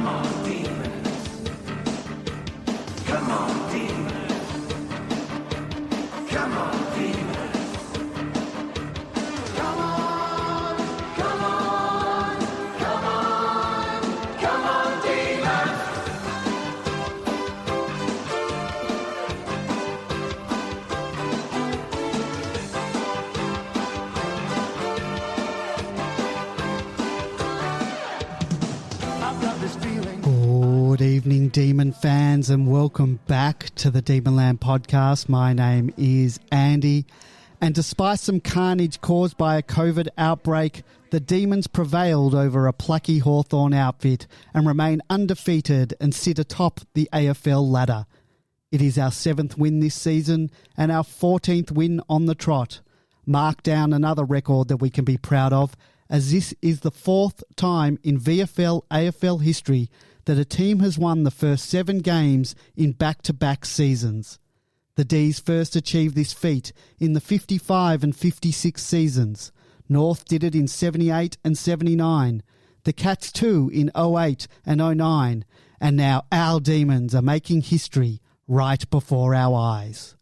Come on, demons. Come on, demons. Come on, demons. Come on, come on, come on, come on, demons. I've got this feeling. Good evening, Demon fans, and welcome back to the Demonland podcast. My name is Andy, and despite some carnage caused by a COVID outbreak, the Demons prevailed over a plucky Hawthorn outfit and remain undefeated and sit atop the AFL ladder. It is our 7th win this season and our 14th win on the trot. Mark down another record that we can be proud of, as this is the 4th time in VFL AFL history that a team has won the first 7 games in back-to-back seasons. The D's first achieved this feat in the 55 and 56 seasons. North did it in 78 and 79. The Cats too in 08 and 09. And now our Demons are making history right before our eyes.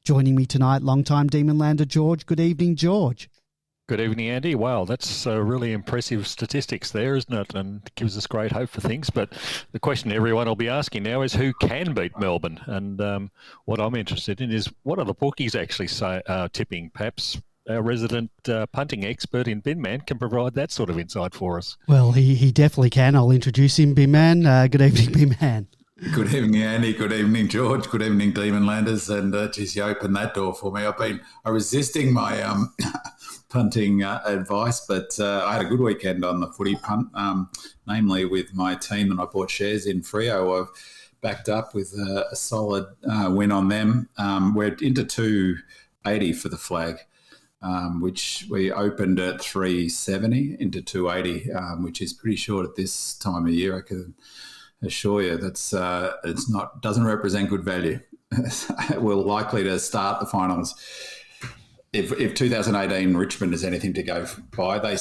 Joining me tonight, long-time Demonlander George. Good evening, George. Good evening, Andy. Wow, that's really impressive statistics there, isn't it? And it gives us great hope for things. But the question everyone will be asking now is who can beat Melbourne? And what I'm interested in is what are the bookies actually tipping? Perhaps our resident punting expert in Binman can provide that sort of insight for us. Well, he definitely can. I'll introduce him, Binman. Good evening, Binman. Good evening, Andy. Good evening, George. Good evening, Demonlanders. And geez, you opened that door for me. I've been resisting my punting advice, but I had a good weekend on the footy punt, namely with my team, and I bought shares in Freo. I've backed up with a solid win on them. We're into 280 for the flag, which we opened at 370 into 280, which is pretty short at this time of year. I can assure you that's doesn't represent good value. We're likely to start the finals. If 2018 Richmond is anything to go by, they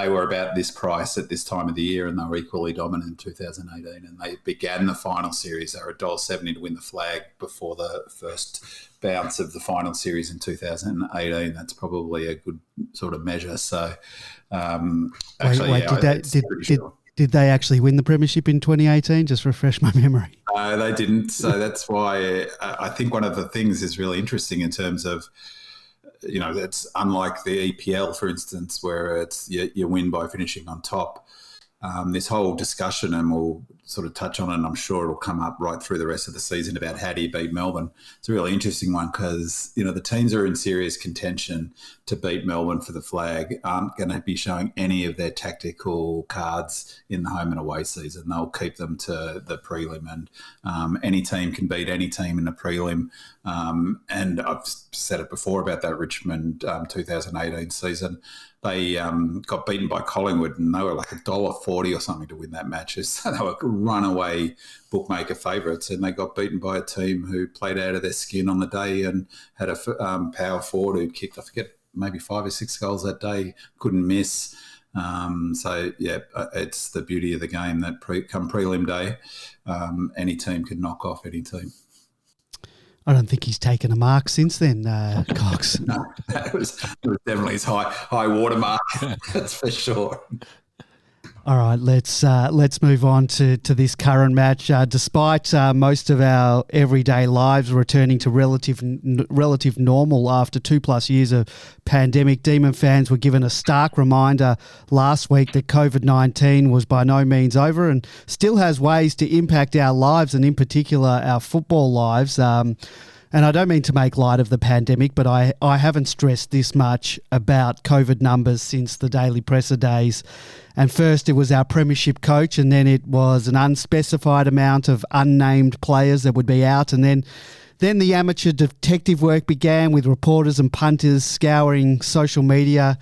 were about this price at this time of the year, and they were equally dominant in 2018. And they began the final series. They were $1.70 to win the flag before the first bounce of the final series in 2018. That's probably a good sort of measure. So, Did they actually win the premiership in 2018? Just refresh my memory. No, they didn't. So that's why I think one of the things is really interesting in terms of, that's unlike the EPL, for instance, where it's you win by finishing on top. This whole discussion, and we'll sort of touch on it, and I'm sure it'll come up right through the rest of the season about how do you beat Melbourne. It's a really interesting one because, the teams are in serious contention to beat Melbourne for the flag aren't going to be showing any of their tactical cards in the home and away season. They'll keep them to the prelim, and any team can beat any team in the prelim. And I've said it before about that Richmond 2018 season. They got beaten by Collingwood, and they were like $1.40 or something to win that match. So they were runaway bookmaker favourites, and they got beaten by a team who played out of their skin on the day and had a power forward who kicked, I forget, maybe 5 or 6 goals that day, couldn't miss. It's the beauty of the game that come prelim day, any team can knock off any team. I don't think he's taken a mark since then, Cox. No, it was definitely his high watermark. That's for sure. All right, let's move on to this current match. Despite most of our everyday lives returning to relative normal after 2+ years of pandemic, Demon fans were given a stark reminder last week that COVID-19 was by no means over and still has ways to impact our lives, and in particular our football lives. And I don't mean to make light of the pandemic, but I haven't stressed this much about COVID numbers since the Daily Presser days. And first it was our premiership coach, and then it was an unspecified amount of unnamed players that would be out. And then the amateur detective work began with reporters and punters scouring social media.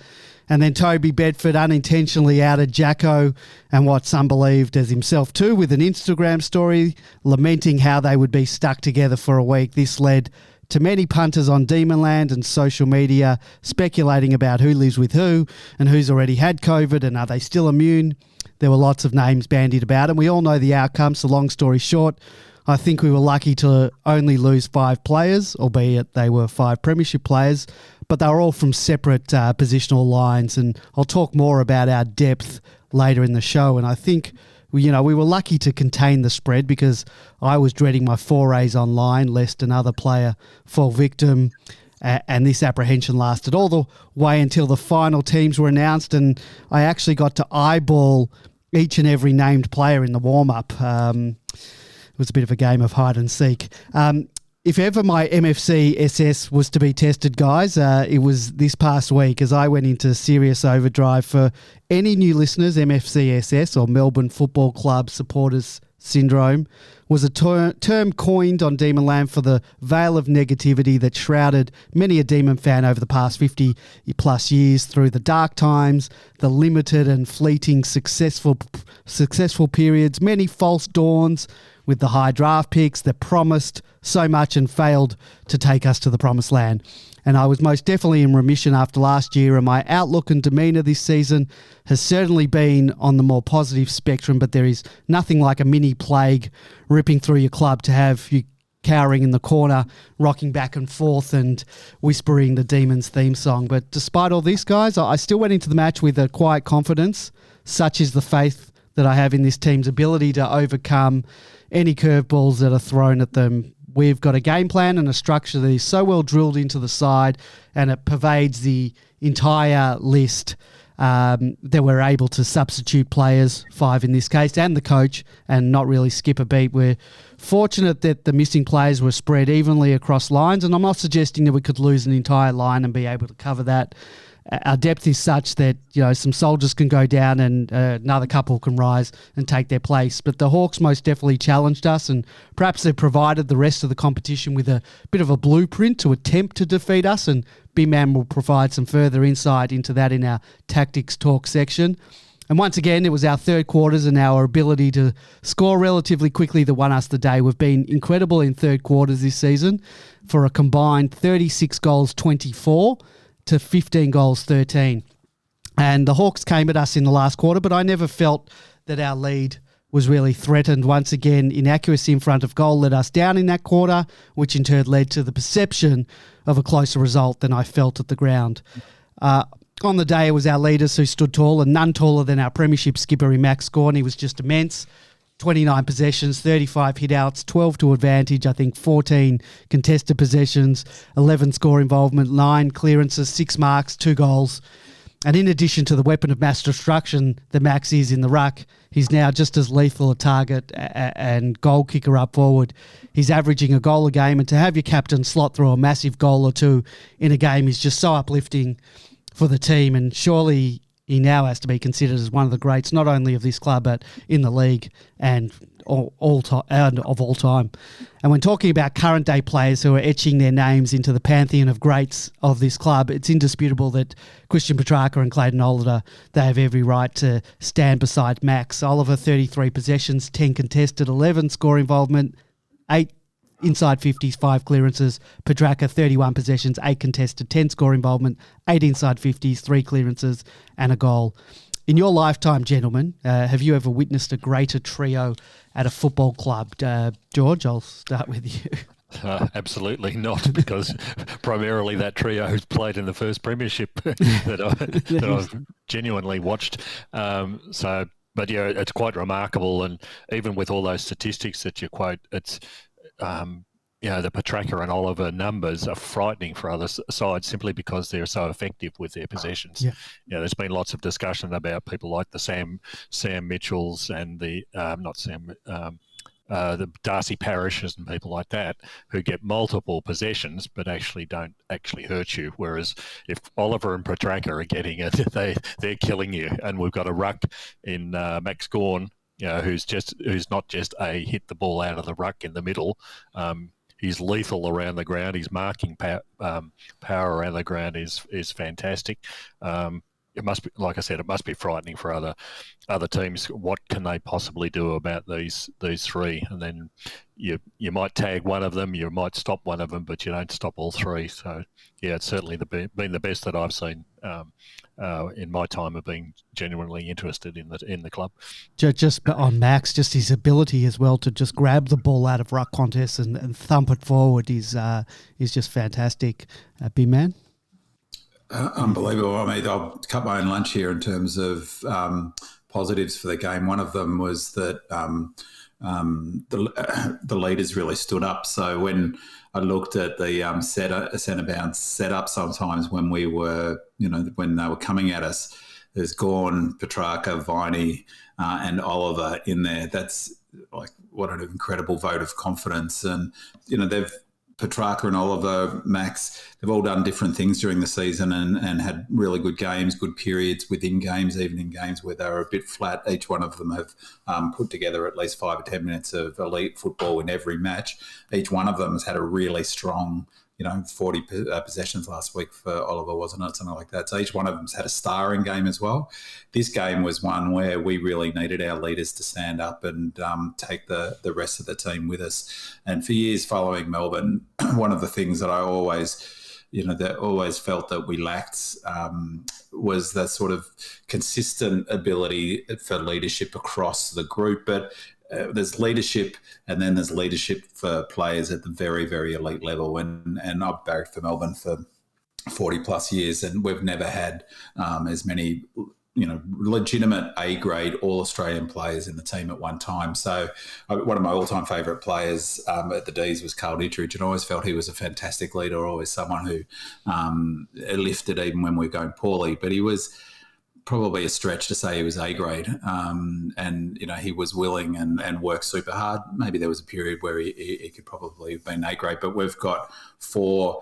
And then Toby Bedford unintentionally outed Jacko, and what some believed as himself too, with an Instagram story lamenting how they would be stuck together for a week. This led to many punters on Demonland and social media speculating about who lives with who and who's already had COVID and are they still immune. there were lots of names bandied about, and we all know the outcome. So long story short, I think we were lucky to only lose 5 players, albeit they were 5 premiership players, but they were all from separate positional lines, and I'll talk more about our depth later in the show. And I think we were lucky to contain the spread because I was dreading my forays online lest another player fall victim, and this apprehension lasted all the way until the final teams were announced, and I actually got to eyeball each and every named player in the warm-up. It was a bit of a game of hide and seek. If ever my MFC SS was to be tested, guys, it was this past week as I went into serious overdrive. For any new listeners, MFC SS, or Melbourne Football Club Supporters Syndrome, was a term coined on Demon Land for the veil of negativity that shrouded many a Demon fan over the past 50 plus years through the dark times, the limited and fleeting successful periods, many false dawns with the high draft picks that promised so much and failed to take us to the promised land. And I was most definitely in remission after last year, and my outlook and demeanour this season has certainly been on the more positive spectrum, but there is nothing like a mini plague ripping through your club to have you cowering in the corner, rocking back and forth and whispering the Demons theme song. But despite all this, guys, I still went into the match with a quiet confidence. Such is the faith that I have in this team's ability to overcome any curveballs that are thrown at them. We've got a game plan and a structure that is so well drilled into the side, and it pervades the entire list, that we're able to substitute players, 5 in this case, and the coach, and not really skip a beat. We're fortunate that the missing players were spread evenly across lines, and I'm not suggesting that we could lose an entire line and be able to cover that. Our depth is such that, some soldiers can go down and another couple can rise and take their place. But the Hawks most definitely challenged us, and perhaps they provided the rest of the competition with a bit of a blueprint to attempt to defeat us, and B-Man will provide some further insight into that in our tactics talk section. And once again, it was our third quarters and our ability to score relatively quickly that won us the day. We've been incredible in third quarters this season for a combined 36 goals, 24 to 15 goals, 13. And the Hawks came at us in the last quarter, but I never felt that our lead was really threatened. Once again, inaccuracy in front of goal let us down in that quarter, which in turn led to the perception of a closer result than I felt at the ground. On the day, it was our leaders who stood tall, and none taller than our premiership skipper in Max Gawn. He was just immense. 29 possessions, 35 hit-outs, 12 to advantage, I think 14 contested possessions, 11 score involvement, 9 clearances, 6 marks, 2 goals. And in addition to the weapon of mass destruction that Max is in the ruck, he's now just as lethal a target and goal kicker up forward. He's averaging a goal a game, and to have your captain slot through a massive goal or two in a game is just so uplifting for the team, and surely he now has to be considered as one of the greats, not only of this club, but in the league and of all time. And when talking about current day players who are etching their names into the pantheon of greats of this club, it's indisputable that Christian Petracca and Clayton Oliver, they have every right to stand beside Max. Oliver, 33 possessions, 10 contested, 11 score involvement, 8 inside 50s, 5 clearances. Petracca, 31 possessions, 8 contested, 10 score involvement, 8 inside 50s, 3 clearances and a goal. In your lifetime, gentlemen, have you ever witnessed a greater trio at a football club? George, I'll start with you. Absolutely not, because primarily that trio who's played in the first premiership that I've genuinely watched. But yeah, it's quite remarkable, and even with all those statistics that you quote, it's the Petracca and Oliver numbers are frightening for other sides simply because they're so effective with their possessions. Yeah. There's been lots of discussion about people like the Sam Mitchells and the the Darcy Parishes and people like that who get multiple possessions but actually don't actually hurt you. Whereas if Oliver and Petracca are getting it, they're killing you. And we've got a ruck in Max Gawn, who's not just a hit the ball out of the ruck in the middle. He's lethal around the ground. His marking power around the ground is fantastic. It must be, like I said, it must be frightening for other teams. What can they possibly do about these three? And then you might tag one of them, you might stop one of them, but you don't stop all three. So yeah, it's certainly been the best that I've seen in my time of being genuinely interested in the club. Just on Max, just his ability as well to just grab the ball out of ruck contests and thump it forward is just fantastic. Big man. Unbelievable. I mean, I'll cut my own lunch here in terms of positives for the game. One of them was that the leaders really stood up. So when I looked at the centre bounce setup, sometimes when we were, when they were coming at us, there's Gawn, Petracca, Viney, and Oliver in there. That's like what an incredible vote of confidence. And Petracca and Oliver, Max, they've all done different things during the season and had really good games, good periods within games, even in games where they were a bit flat. Each one of them have put together at least 5 or 10 minutes of elite football in every match. Each one of them has had a really strong, 40 possessions last week for Oliver, wasn't it? Something like that. So each one of them's had a starring game as well. This game was one where we really needed our leaders to stand up and take the rest of the team with us. And for years following Melbourne, one of the things that I always felt that we lacked was that sort of consistent ability for leadership across the group. But there's leadership, and then there's leadership for players at the very, very elite level. And I've barracked for Melbourne for 40 plus years, and we've never had as many, legitimate A-grade All-Australian players in the team at one time. So one of my all-time favourite players at the D's was Carl Dietrich, and I always felt he was a fantastic leader, always someone who lifted even when we were going poorly. But he was probably a stretch to say he was A-grade, and he was willing and worked super hard. Maybe there was a period where he could probably have been A-grade, but we've got 4.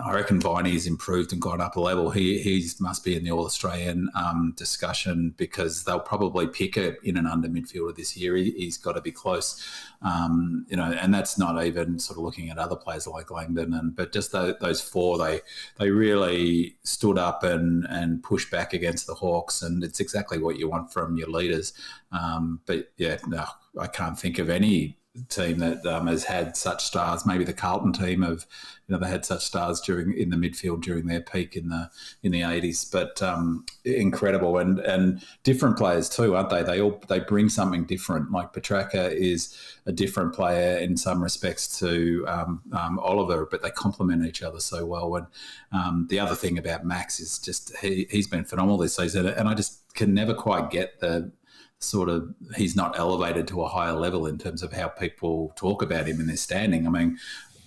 I reckon Viney's improved and gone up a level. He must be in the All-Australian discussion, because they'll probably pick in and under midfielder this year. He's got to be close, and that's not even sort of looking at other players like Langdon. But just those 4, they really stood up and pushed back against the Hawks, and it's exactly what you want from your leaders. But yeah, no, I can't think of any team that has had such stars. Maybe the Carlton team have, they had such stars in the midfield during their peak in the 80s. But incredible, and different players too, aren't they? They bring something different. Like Petracca is a different player in some respects to Oliver, but they complement each other so well. And the other thing about Max is just he's been phenomenal this season, and I just can never quite get the sort of, he's not elevated to a higher level in terms of how people talk about him in their standing. I mean,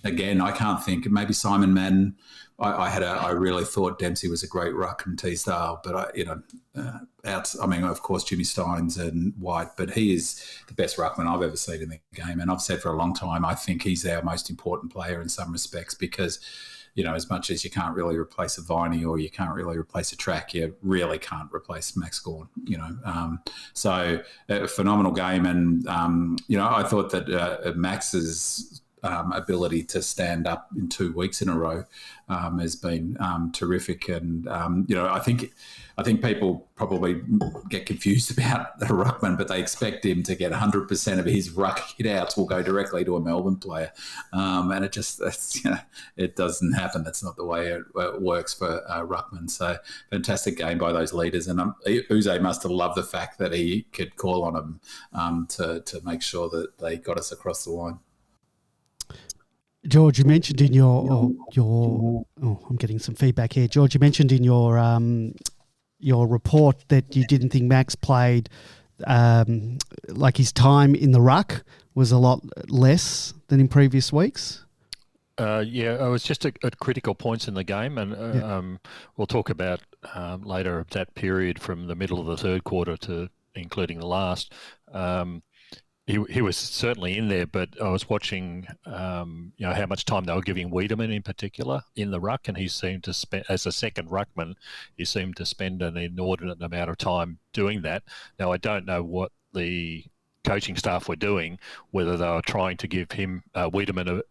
again, I can't think, maybe Simon Madden. I really thought Dempsey was a great ruck and T-style, but of course, Jimmy Steins and White, but he is the best ruckman I've ever seen in the game. And I've said for a long time, I think he's our most important player in some respects, because as much as you can't really replace a Viney or you can't really replace a Track, you really can't replace Max Gawn, So a phenomenal game. And, I thought that Max's ability to stand up in 2 weeks in a row has been terrific. And, I think people probably get confused about the ruckman, but they expect him to get 100% of his ruck hit outs will go directly to a Melbourne player. And it doesn't happen. That's not the way it works for ruckman. So fantastic game by those leaders. And Uze must have loved the fact that he could call on them to make sure that they got us across the line. George, you mentioned in I'm getting some feedback here. George, you mentioned in your report that you didn't think Max played, like his time in the ruck was a lot less than in previous weeks. It was just at critical points in the game, and we'll talk about later that period from the middle of the third quarter to including the last. He was certainly in there, but I was watching, how much time they were giving Wiedemann in particular in the ruck, and he seemed to spend, as a second ruckman, he seemed to spend an inordinate amount of time doing that. Now, I don't know what the coaching staff were doing, whether they were trying to give him Wiedemann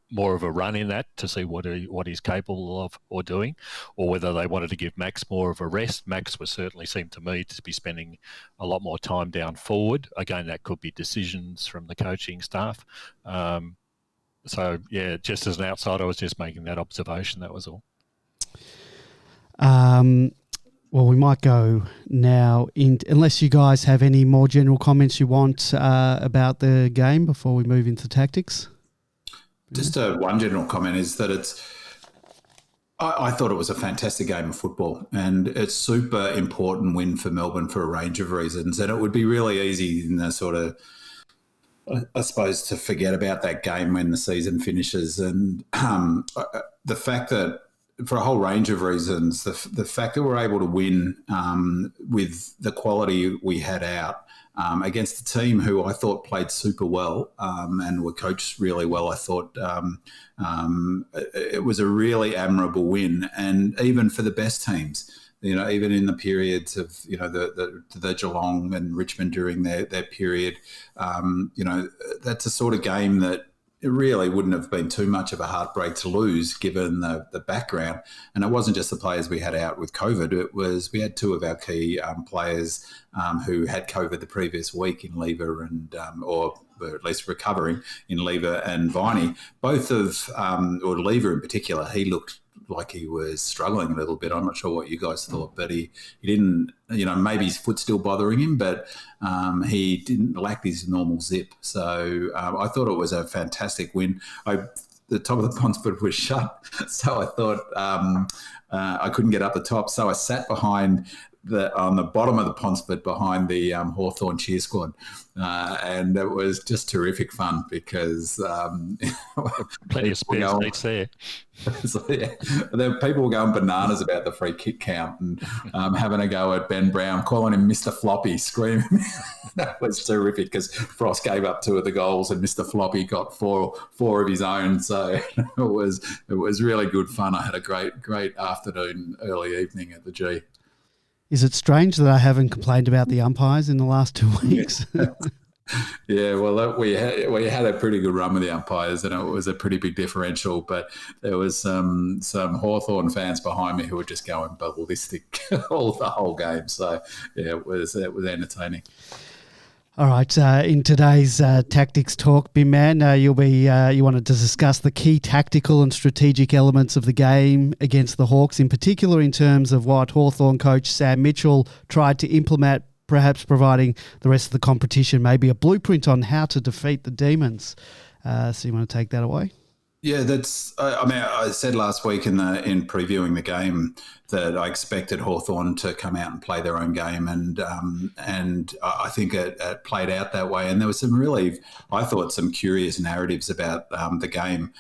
more of a run in that to see what he's capable of or doing, or whether they wanted to give Max more of a rest. Max was certainly seemed to me to be spending a lot more time down forward. Again, that could be decisions from the coaching staff. Just as an outsider, I was just making that observation. That was all. Well, we might go now, unless you guys have any more general comments you want about the game before we move into tactics. Just one general comment is that I thought it was a fantastic game of football, and it's super important win for Melbourne for a range of reasons. And it would be really easy in the sort of, I suppose, to forget about that game when the season finishes. And the fact that, for a whole range of reasons, the fact that we're able to win with the quality we had out against a team who I thought played super well and were coached really well, I thought it was a really admirable win. And even for the best teams, even in the periods of, the Geelong and Richmond during their period, that's a sort of game that it really wouldn't have been too much of a heartbreak to lose given the background. And it wasn't just the players we had out with COVID. We had two of our key players who had COVID the previous week in Lever and, or at least recovering in Lever and Viney. Both of, or Lever in particular, he looked like he was struggling a little bit. I'm not sure what you guys thought, but he didn't, maybe his foot's still bothering him, but he didn't lack his normal zip. So I thought it was a fantastic win. The top of the Ponsford was shut, so I thought I couldn't get up the top. So I sat on the bottom of the Ponsford behind the Hawthorn cheer squad. And it was just terrific fun because plenty of spare seats there. So, yeah, people were going bananas about the free kick count and having a go at Ben Brown, calling him Mr. Floppy, screaming. That was terrific because Frost gave up 2 of the goals and Mr. Floppy got four of his own. So it was really good fun. I had a great afternoon, early evening at the G. Is it strange that I haven't complained about the umpires in the last 2 weeks? Yeah, well, we had a pretty good run with the umpires, and it was a pretty big differential. But there was some Hawthorn fans behind me who were just going ballistic the whole game. So yeah, it was entertaining. All right, in today's tactics talk, Bim Man, you wanted to discuss the key tactical and strategic elements of the game against the Hawks, in particular in terms of what Hawthorn coach Sam Mitchell tried to implement, perhaps providing the rest of the competition maybe a blueprint on how to defeat the Demons. So you want to take that away? Yeah, I said last week in previewing the game that I expected Hawthorn to come out and play their own game, and I think it played out that way. And there was some curious narratives about the game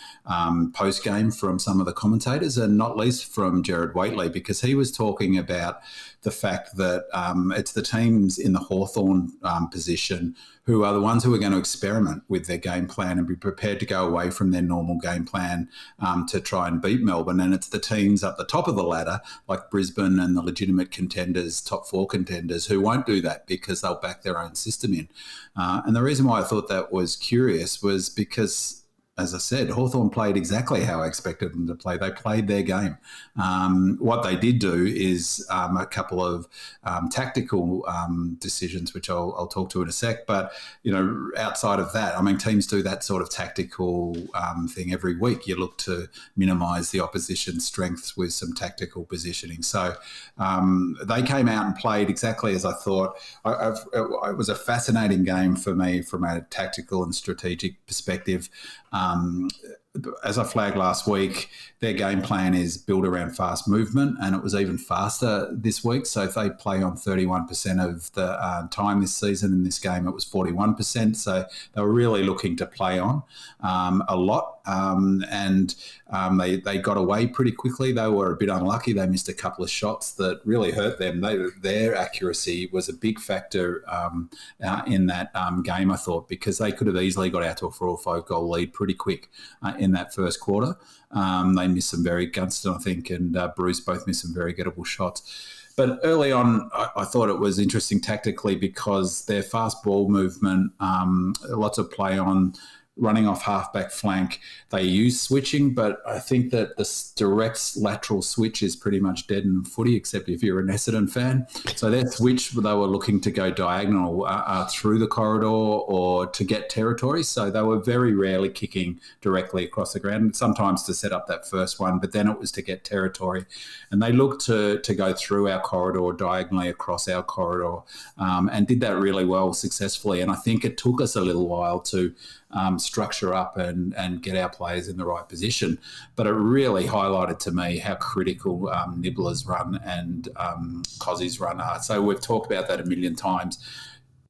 post game from some of the commentators, and not least from Jared Waitley, because he was talking about the fact that it's the teams in the Hawthorn position who are the ones who are going to experiment with their game plan and be prepared to go away from their normal game plan to try and beat Melbourne. And it's the teams up the top of the ladder, like Brisbane and the legitimate contenders, top 4 contenders, who won't do that because they'll back their own system in. And the reason why I thought that was curious was because, as I said, Hawthorn played exactly how I expected them to play. They played their game. What they did do is a couple of tactical decisions, which I'll talk to in a sec. But, outside of that, teams do that sort of tactical thing every week. You look to minimise the opposition's strengths with some tactical positioning. So they came out and played exactly as I thought. It was a fascinating game for me from a tactical and strategic perspective. As I flagged last week, their game plan is built around fast movement, and it was even faster this week. So if they play on 31% of the time this season, in this game it was 41%. So they were really looking to play on a lot, and they got away pretty quickly. They were a bit unlucky. They missed a couple of shots that really hurt them. Their accuracy was a big factor in that game, I thought, because they could have easily got out to a 4 or 5 goal lead pretty quick in that first quarter. They missed some Gunston, I think, and Bruce both missed some very gettable shots. But early on, I thought it was interesting tactically because their fast ball movement, lots of play on, running off halfback flank. They use switching, but I think that the direct lateral switch is pretty much dead in footy, except if you're an Essendon fan. So their switch, they were looking to go diagonal through the corridor or to get territory. So they were very rarely kicking directly across the ground, sometimes to set up that first one, but then it was to get territory. And they looked to go through our corridor, diagonally across our corridor, and did that really well successfully. And I think it took us a little while to structure up and get our players in the right position. But it really highlighted to me how critical Nibbler's run and Cozzie's run are. So we've talked about that a million times.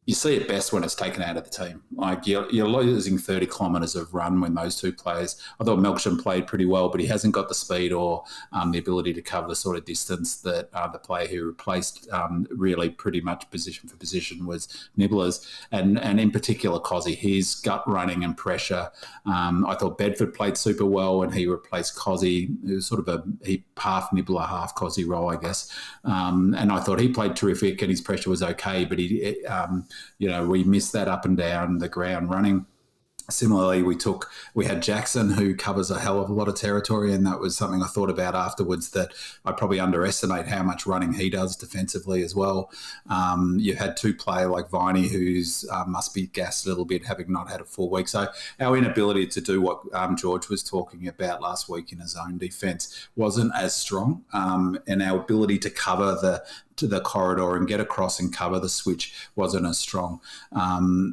You see it best when it's taken out of the team. Like you're losing 30 kilometres of run when those two players. I thought Melksham played pretty well, but he hasn't got the speed or the ability to cover the sort of distance that the player who replaced really pretty much position for position was Nibbler's. And in particular, Cozzy, his gut running and pressure. I thought Bedford played super well when he replaced Cozzy. It was sort of he half Nibbler, half Cozzy role, I guess. And I thought he played terrific and his pressure was okay, but we missed that up and down the ground running. Similarly, we had Jackson, who covers a hell of a lot of territory, and that was something I thought about afterwards, that I probably underestimate how much running he does defensively as well. You had two players like Viney, who's must be gassed a little bit, having not had a full week. So our inability to do what George was talking about last week in his own defence wasn't as strong, and our ability to cover to the corridor and get across and cover the switch wasn't as strong.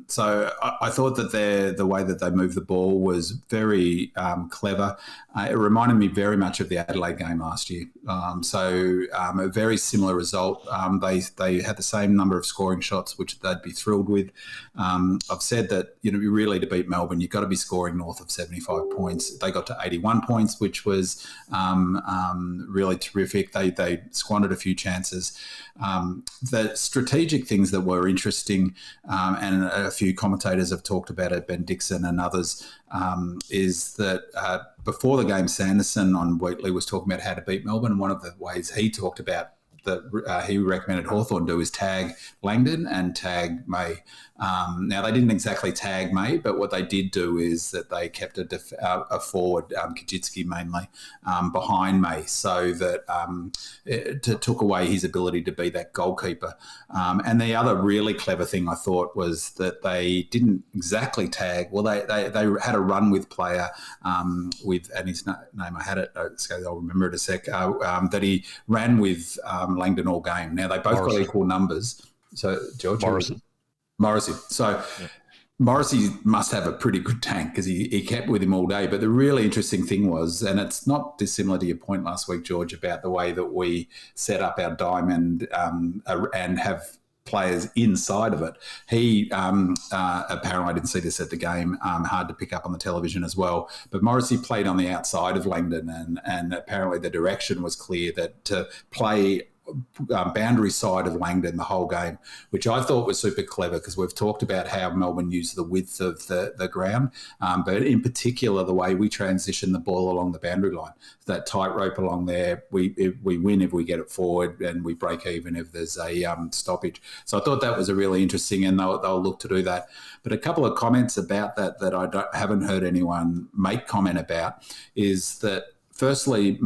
So I thought that the way that they moved the ball was very clever. It reminded me very much of the Adelaide game last year. A very similar result. They had the same number of scoring shots, which they'd be thrilled with. I've said that, really to beat Melbourne, you've got to be scoring north of 75 points. They got to 81 points, which was really terrific. They squandered a few chances. The strategic things that were interesting, and a few commentators have talked about it, Ben Dixon and others, is that before the game, Sanderson on Wheatley was talking about how to beat Melbourne, and one of the ways he talked about that he recommended Hawthorn do is tag Langdon and tag May. Now, they didn't exactly tag May, but what they did do is that they kept a forward, Kajitsky mainly, behind May, so that it took away his ability to be that goalkeeper. And the other really clever thing I thought was that they didn't exactly tag. Well, they had a run with player with, and his name, I had it, so I'll remember it in a sec, that he ran with Langdon all game. Now, they both got equal numbers. So, George? Morrissey. So Morrissey must have a pretty good tank because he kept with him all day. But the really interesting thing was, and it's not dissimilar to your point last week, George, about the way that we set up our diamond and have players inside of it. He apparently, I didn't see this at the game, hard to pick up on the television as well, but Morrissey played on the outside of Langdon, and apparently the direction was clear that to play boundary side of Langdon the whole game, which I thought was super clever, because we've talked about how Melbourne used the width of the ground, but in particular the way we transition the ball along the boundary line, that tightrope along there. We win if we get it forward, and we break even if there's a stoppage. So I thought that was a really interesting, and they'll look to do that. But a couple of comments about that I haven't heard anyone make comment about is that, firstly,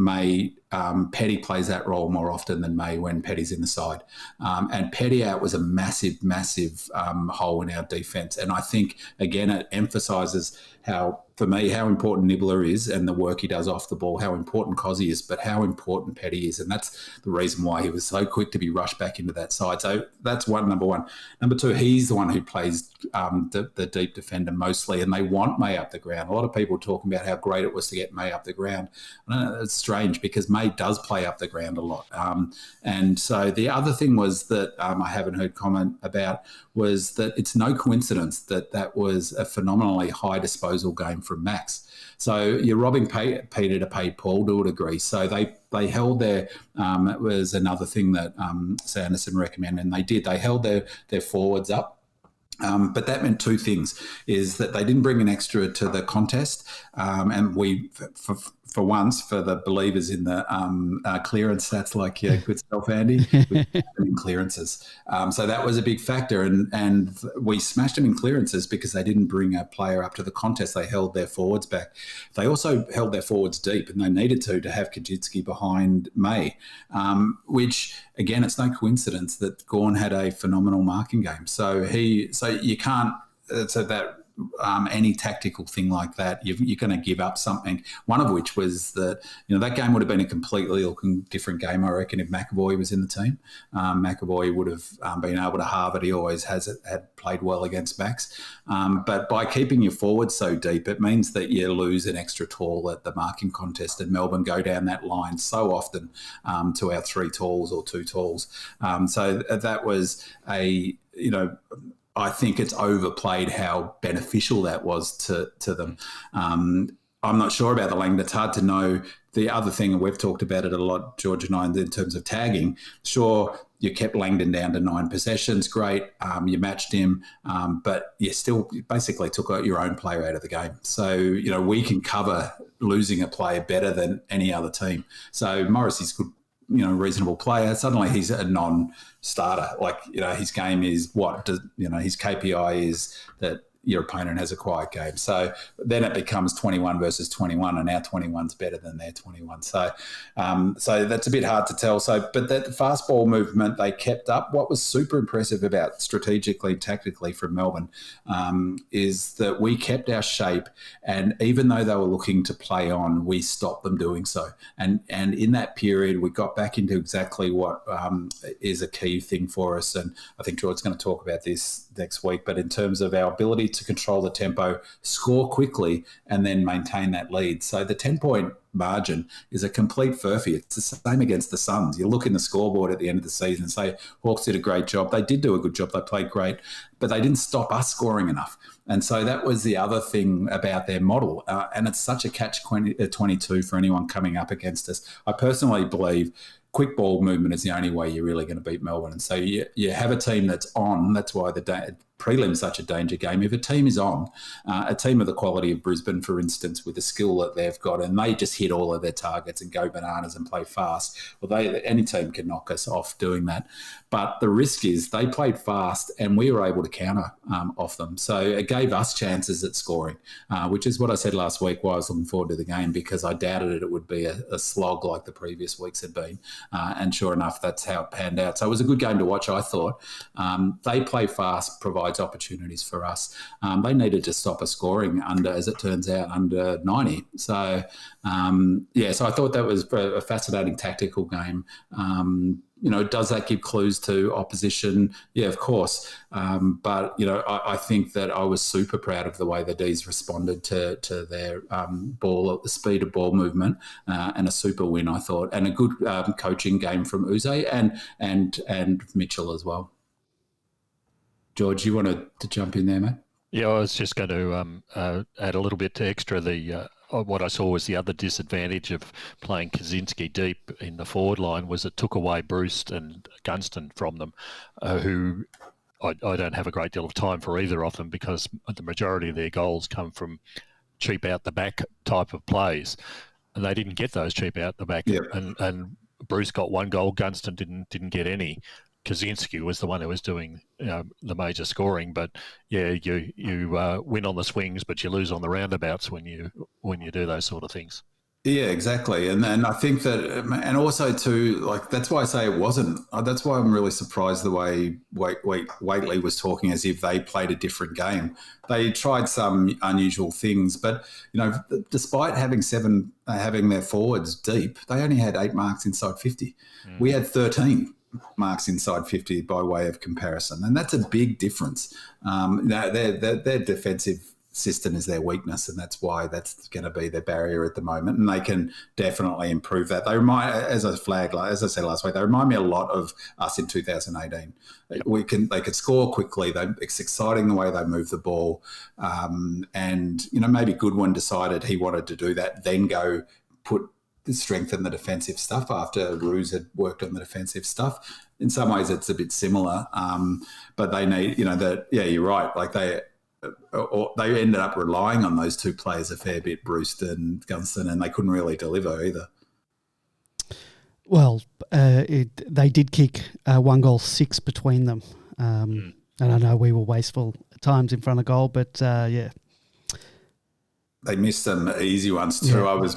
Petty plays that role more often than May when Petty's in the side. And Petty out was a massive, massive hole in our defence. And I think, again, it emphasises how important Nibbler is and the work he does off the ball, how important Cozzy is, but how important Petty is. And that's the reason why he was so quick to be rushed back into that side. So that's number one. Number two, he's the one who plays the deep defender mostly, and they want May up the ground. A lot of people talking about how great it was to get May up the ground. I don't know, it's strange because May does play up the ground a lot. And so the other thing was that I haven't heard comment about was that it's no coincidence that was a phenomenally high disposal game from Max. So you're robbing Peter to pay Paul to a degree. So they held their, it was another thing that Sanderson recommended, and they did. They held their forwards up. But that meant two things, is that they didn't bring an extra to the contest, and we, for once, for the believers in the clearance stats like your good self, Andy, we smashed them in clearances. So that was a big factor. And we smashed them in clearances because they didn't bring a player up to the contest. They held their forwards back. They also held their forwards deep, and they needed to have Kaczynski behind May, which, again, it's no coincidence that Gawn had a phenomenal marking game. So you can't, so that any tactical thing like that, you're going to give up something. One of which was that, that game would have been a completely looking different game, I reckon, if McAvoy was in the team. McAvoy would have been able to halve it. He always had played well against Max. But by keeping your forward so deep, it means that you lose an extra tall at the marking contest, and Melbourne go down that line so often to our 3 talls or 2 talls. So that was I think it's overplayed how beneficial that was to them. I'm not sure about the Langdon. It's hard to know. The other thing, and we've talked about it a lot, George and I, in terms of tagging, sure, you kept Langdon down to 9 possessions, great. You matched him, but you still basically took your own player out of the game. So, we can cover losing a player better than any other team. So Morrissey's good, reasonable player. Suddenly he's a non-starter. His game is his KPI is that your opponent has a quiet game. So then it becomes 21 versus 21, and our 21's better than their 21. So that's a bit hard to tell. But that fast ball movement they kept up. What was super impressive about strategically, tactically from Melbourne is that we kept our shape, and even though they were looking to play on, we stopped them doing so. And in that period, we got back into exactly what is a key thing for us. And I think George's going to talk about this next week, but in terms of our ability to control the tempo, score quickly, and then maintain that lead. So the 10-point margin is a complete furphy. It's the same against the Suns. You look in the scoreboard at the end of the season and say, Hawks did a great job. They did do a good job. They played great, but they didn't stop us scoring enough. And so that was the other thing about their model. And it's such a catch-22 for anyone coming up against us. I personally believe quick ball movement is the only way you're really going to beat Melbourne. And so you have a team that's on. That's why the prelim's such a danger game. If a team is on, a team of the quality of Brisbane, for instance, with the skill that they've got, and they just hit all of their targets and go bananas and play fast, well, any team can knock us off doing that. But the risk is they played fast and we were able to counter off them. So it gave us chances at scoring, which is what I said last week, why I was looking forward to the game, because I doubted it would be a slog like the previous weeks had been. And sure enough, that's how it panned out. So it was a good game to watch, I thought. They play fast, provides opportunities for us. They needed to stop us scoring as it turns out, under 90. So, so I thought that was a fascinating tactical game. Does that give clues to opposition? Yeah, of course. But, I think that I was super proud of the way the D's responded to their the speed of ball movement, and a super win, I thought, and a good coaching game from Uze and Mitchell as well. George, you wanted to jump in there, mate? Yeah, I was just going to add a little bit extra. What I saw was the other disadvantage of playing Kaczynski deep in the forward line was it took away Bruce and Gunston from them, who I don't have a great deal of time for either of them, because the majority of their goals come from cheap out the back type of plays, and they didn't get those cheap out the back. Yeah. And Bruce got 1 goal, Gunston didn't get any. Kaczynski was the one who was doing the major scoring, but yeah, you win on the swings, but you lose on the roundabouts when you do those sort of things. Yeah, exactly, and I think that, and also too, that's why I say it wasn't. That's why I'm really surprised the way Waitley was talking as if they played a different game. They tried some unusual things, but despite having their forwards deep, they only had 8 marks inside 50. We had 13 marks inside 50 by way of comparison, and that's a big difference. Their defensive system is their weakness, and that's why that's going to be their barrier at the moment, and they can definitely improve that. They remind, as I said last week, they remind me a lot of us in 2018. Yep. They could score quickly. It's exciting the way they move the ball, and maybe Goodwin decided he wanted to do that, then go strengthen the defensive stuff after Ruse had worked on the defensive stuff. In some ways, it's a bit similar, but they need, you're right. or they ended up relying on those two players a fair bit, Bruce and Gunston, and they couldn't really deliver either. Well, they did kick 1-6 between them. And I know we were wasteful at times in front of goal, but yeah. They missed some easy ones too. Yeah. I was,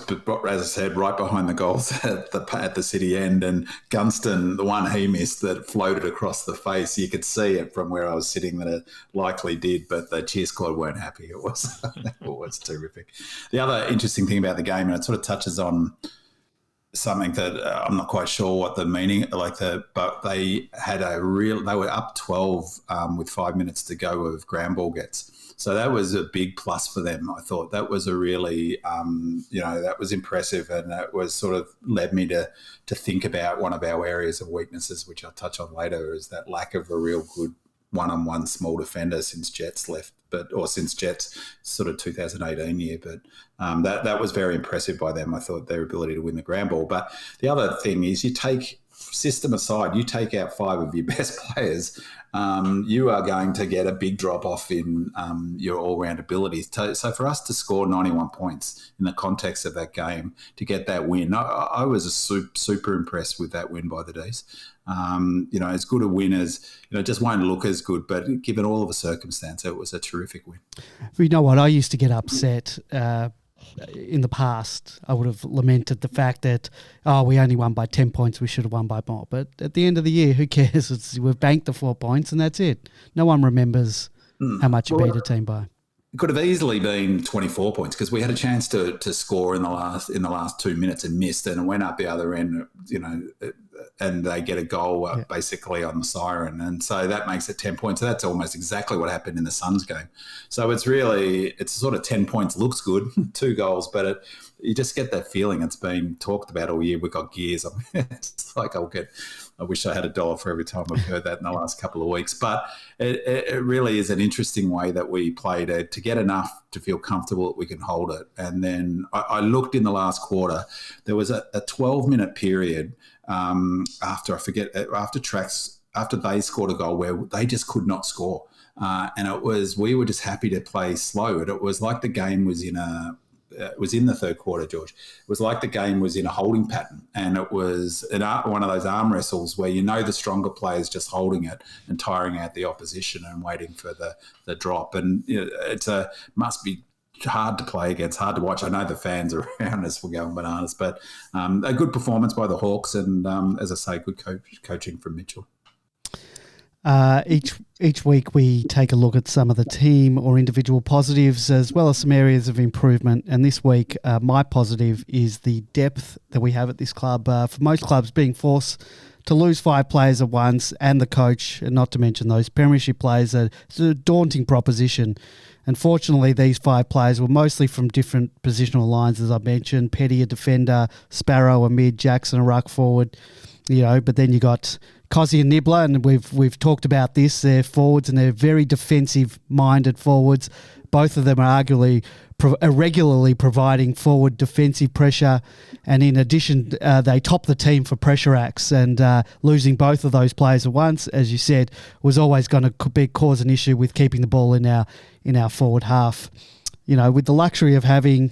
as I said, right behind the goals at the City end, and Gunston, the one he missed that floated across the face, you could see it from where I was sitting that it likely did, but the cheer squad weren't happy. It was terrific. The other interesting thing about the game, and it sort of touches on something that I'm not quite sure what the meaning, but they had they were up 12 with 5 minutes to go of ground ball gets. So that was a big plus for them. I thought that was a really, that was impressive, and that was sort of led me to think about one of our areas of weaknesses, which I'll touch on later, is that lack of a real good one-on-one small defender since Jets left, or since Jets sort of 2018 year. But that was very impressive by them. I thought their ability to win the ground ball. But the other thing is, you take system aside, you take out 5 of your best players, you are going to get a big drop-off in your all-round abilities. So for us to score 91 points in the context of that game, to get that win, I was super impressed with that win by the D's. As good a win as, just won't look as good, but given all of the circumstance, it was a terrific win. You know what? I used to get upset in the past. I would have lamented the fact that, we only won by 10 points. We should have won by more. But at the end of the year, who cares? We've banked the 4 points and that's it. No one remembers how much you beat a team by. It could have easily been 24 points because we had a chance to score in the last 2 minutes and missed, and it went up the other end, and they get a goal basically on the siren, and so that makes it 10 points. So that's almost exactly what happened in the Suns game. So it's sort of 10 points looks good, 2 goals, but you just get that feeling. It's been talked about all year. We've got gears. It's like I wish I had $1 for every time I've heard that in the last couple of weeks. But it really is an interesting way that we played to get enough to feel comfortable that we can hold it. And then I looked in the last quarter. There was a 12-minute period after they scored a goal where they just could not score. And we were just happy to play slow. And it was like the game was in the third quarter, George. It was like the game was in a holding pattern, and it was one of those arm wrestles where the stronger players just holding it and tiring out the opposition and waiting for the drop. And must be hard to play against, hard to watch. I know the fans around us were going bananas, but a good performance by the Hawks, and as I say, good coaching from Mitchell. Each week we take a look at some of the team or individual positives as well as some areas of improvement. And this week, my positive is the depth that we have at this club. For most clubs, being forced to lose 5 players at once and the coach, and not to mention those premiership players, it's a daunting proposition. Unfortunately, these 5 players were mostly from different positional lines, as I mentioned. Petty, a defender; Sparrow, a mid; Jackson, a ruck forward. But then you got Cozzy and Nibbler, and we've talked about this. They're forwards, and they're very defensive-minded forwards. Both of them are arguably regularly providing forward defensive pressure, and in addition, they top the team for pressure acts. And losing both of those players at once, as you said, was always going to cause an issue with keeping the ball in our forward half. With the luxury of having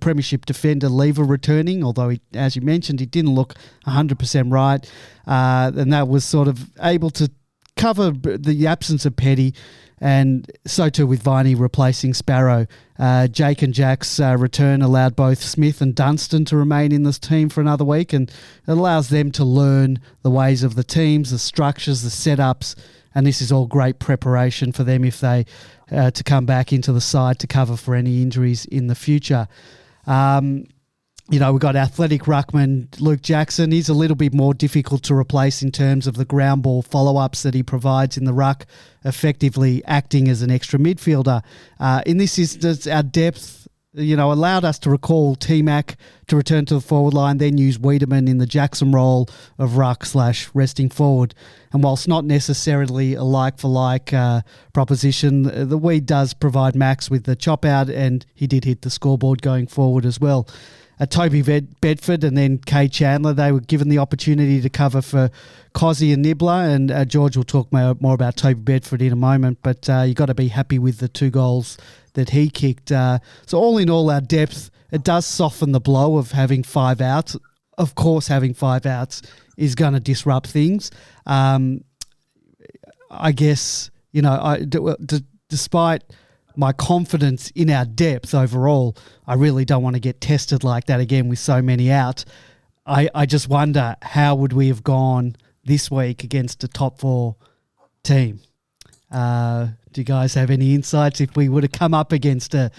premiership defender Lever returning, although as you mentioned, he didn't look 100% right, and that was sort of able to cover the absence of Petty, and so too with Viney replacing Sparrow. Jake and Jack's return allowed both Smith and Dunstan to remain in this team for another week, and it allows them to learn the ways of the teams, the structures, the setups, and this is all great preparation for them if they to come back into the side to cover for any injuries in the future. We've got athletic ruckman Luke Jackson. He's a little bit more difficult to replace in terms of the ground ball follow-ups that he provides in the ruck, effectively acting as an extra midfielder. In this instance, our depth allowed us to recall T-Mac to return to the forward line, then use Wiedemann in the Jackson role of ruck/resting forward. And whilst not necessarily a like-for-like proposition, the Weed does provide Max with the chop out, and he did hit the scoreboard going forward as well. Toby Bedford and then Kay Chandler. They were given the opportunity to cover for Cozzy and Nibbler, and George will talk more about Toby Bedford in a moment, but you got to be happy with the 2 goals that he kicked. So all in all, our depth, it does soften the blow of having 5 outs. Of course, having 5 outs is going to disrupt things. I guess, despite my confidence in our depth overall, I really don't want to get tested like that again with so many out. I just wonder, how would we have gone this week against a top 4 team? Do you guys have any insights if we would have come up against a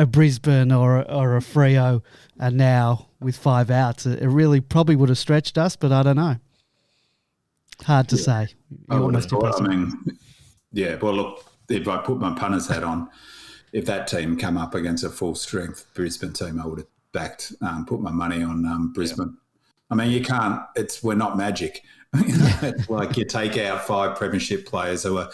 Brisbane or a Freo now with 5 outs? It really probably would have stretched us, but I don't know. Hard to say. Well, look, if I put my punter's hat on, if that team come up against a full strength Brisbane team, I would have backed, put my money on Brisbane. I mean, you can't. We're not magic. It's like you take out 5 premiership players who are,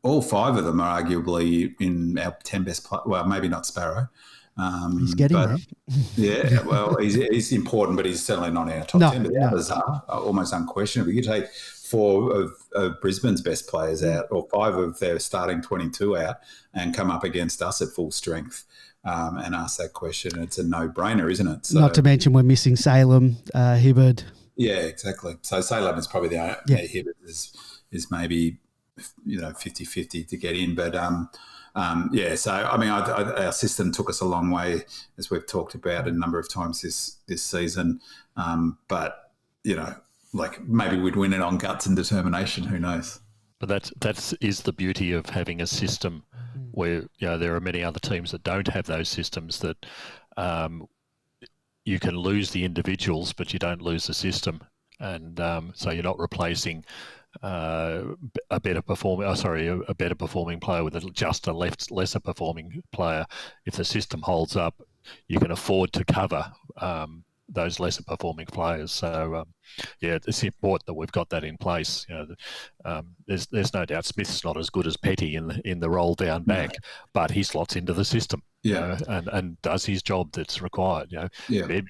all 5 of them are arguably in our 10 best. Well, maybe not Sparrow. He's getting there. Yeah, well, he's important, but he's certainly not in our top 10. But the others are almost unquestionable. You take 4 of Brisbane's best players out, or 5 of their starting 22 out, and come up against us at full strength and ask that question. It's a no-brainer, isn't it? So, not to mention we're missing Salem, Hibberd. Yeah, exactly. So Salem is probably the only. Hibberd is maybe 50-50 to get in, but so I mean, our system took us a long way, as we've talked about a number of times this season. But maybe we'd win it on guts and determination. Who knows? But that is the beauty of having a system where there are many other teams that don't have those systems, that you can lose the individuals, but you don't lose the system, and so you're not replacing a better performing player with just a lesser performing player. If the system holds up, you can afford to cover those lesser performing players. So it's important that we've got that in place. There's no doubt Smith's not as good as Petty in the roll down back, but he slots into the system. And does his job that's required.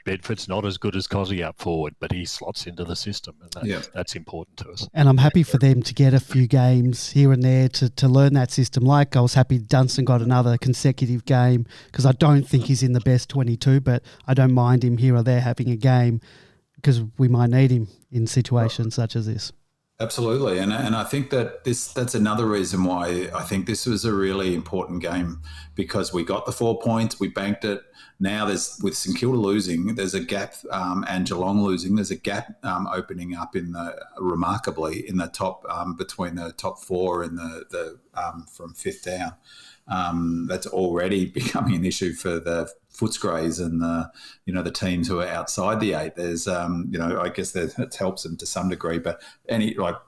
Bedford's not as good as Cozzy up forward, but he slots into the system, and that's important to us. And I'm happy for them to get a few games here and there to learn that system. Like, I was happy Dunstan got another consecutive game, because I don't think he's in the best 22, but I don't mind him here or there having a game, because we might need him in situations such as this. Absolutely, and I think that's another reason why I think this was a really important game, because we got the 4 points, we banked it. Now with St Kilda losing, there's a gap, and Geelong losing, there's a gap opening up remarkably in the top between the top 4 and the from 5th down. That's already becoming an issue for the Footscrays and the teams who are outside the 8. There's I guess it helps them to some degree, but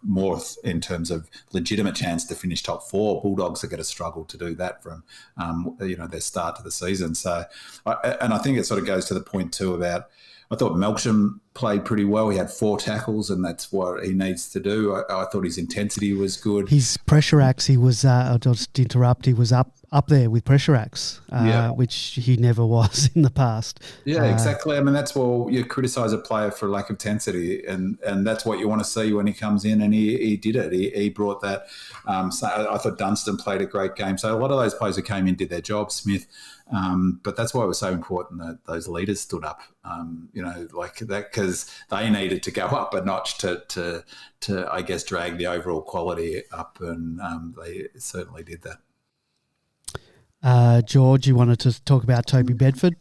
more in terms of legitimate chance to finish top 4, Bulldogs are going to struggle to do that from their start to the season. So, I think it sort of goes to the point too about, I thought Melksham played pretty well. He had 4 tackles, and that's what he needs to do. I thought his intensity was good. His pressure acts, he was, I'll just interrupt, he was up there with pressure acts, which he never was in the past. Yeah, exactly. I mean, that's what you criticise a player for lack of intensity, and that's what you want to see when he comes in, and he did it. He brought that. So I thought Dunstan played a great game. So a lot of those players who came in did their job, Smith. But that's why it was so important that those leaders stood up, like that, because they needed to go up a notch to I guess, drag the overall quality up, and they certainly did that. George, you wanted to talk about Toby Bedford?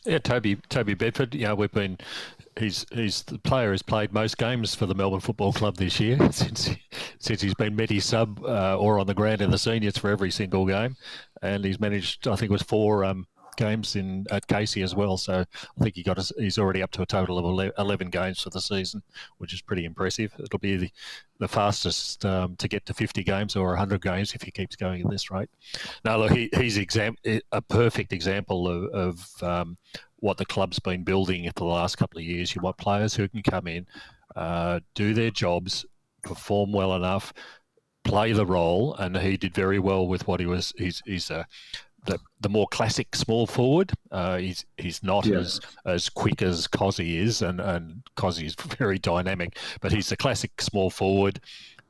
Yeah, Toby Bedford. He's the player who's played most games for the Melbourne Football Club this year since he's been Medi sub or on the ground in the seniors for every single game, and he's managed, I think it was 4 games at Casey as well. So I think he's already up to a total of 11 games for the season, which is pretty impressive. It'll be the fastest to get to 50 games or 100 games if he keeps going at this rate. Now, look, he's a perfect example of what the club's been building for the last couple of years. You want players who can come in, do their jobs, perform well enough, play the role, and he did very well with what he was. He's a the more classic small forward. He's not as quick as Cozzy is, and Cozzy is very dynamic, but he's the classic small forward.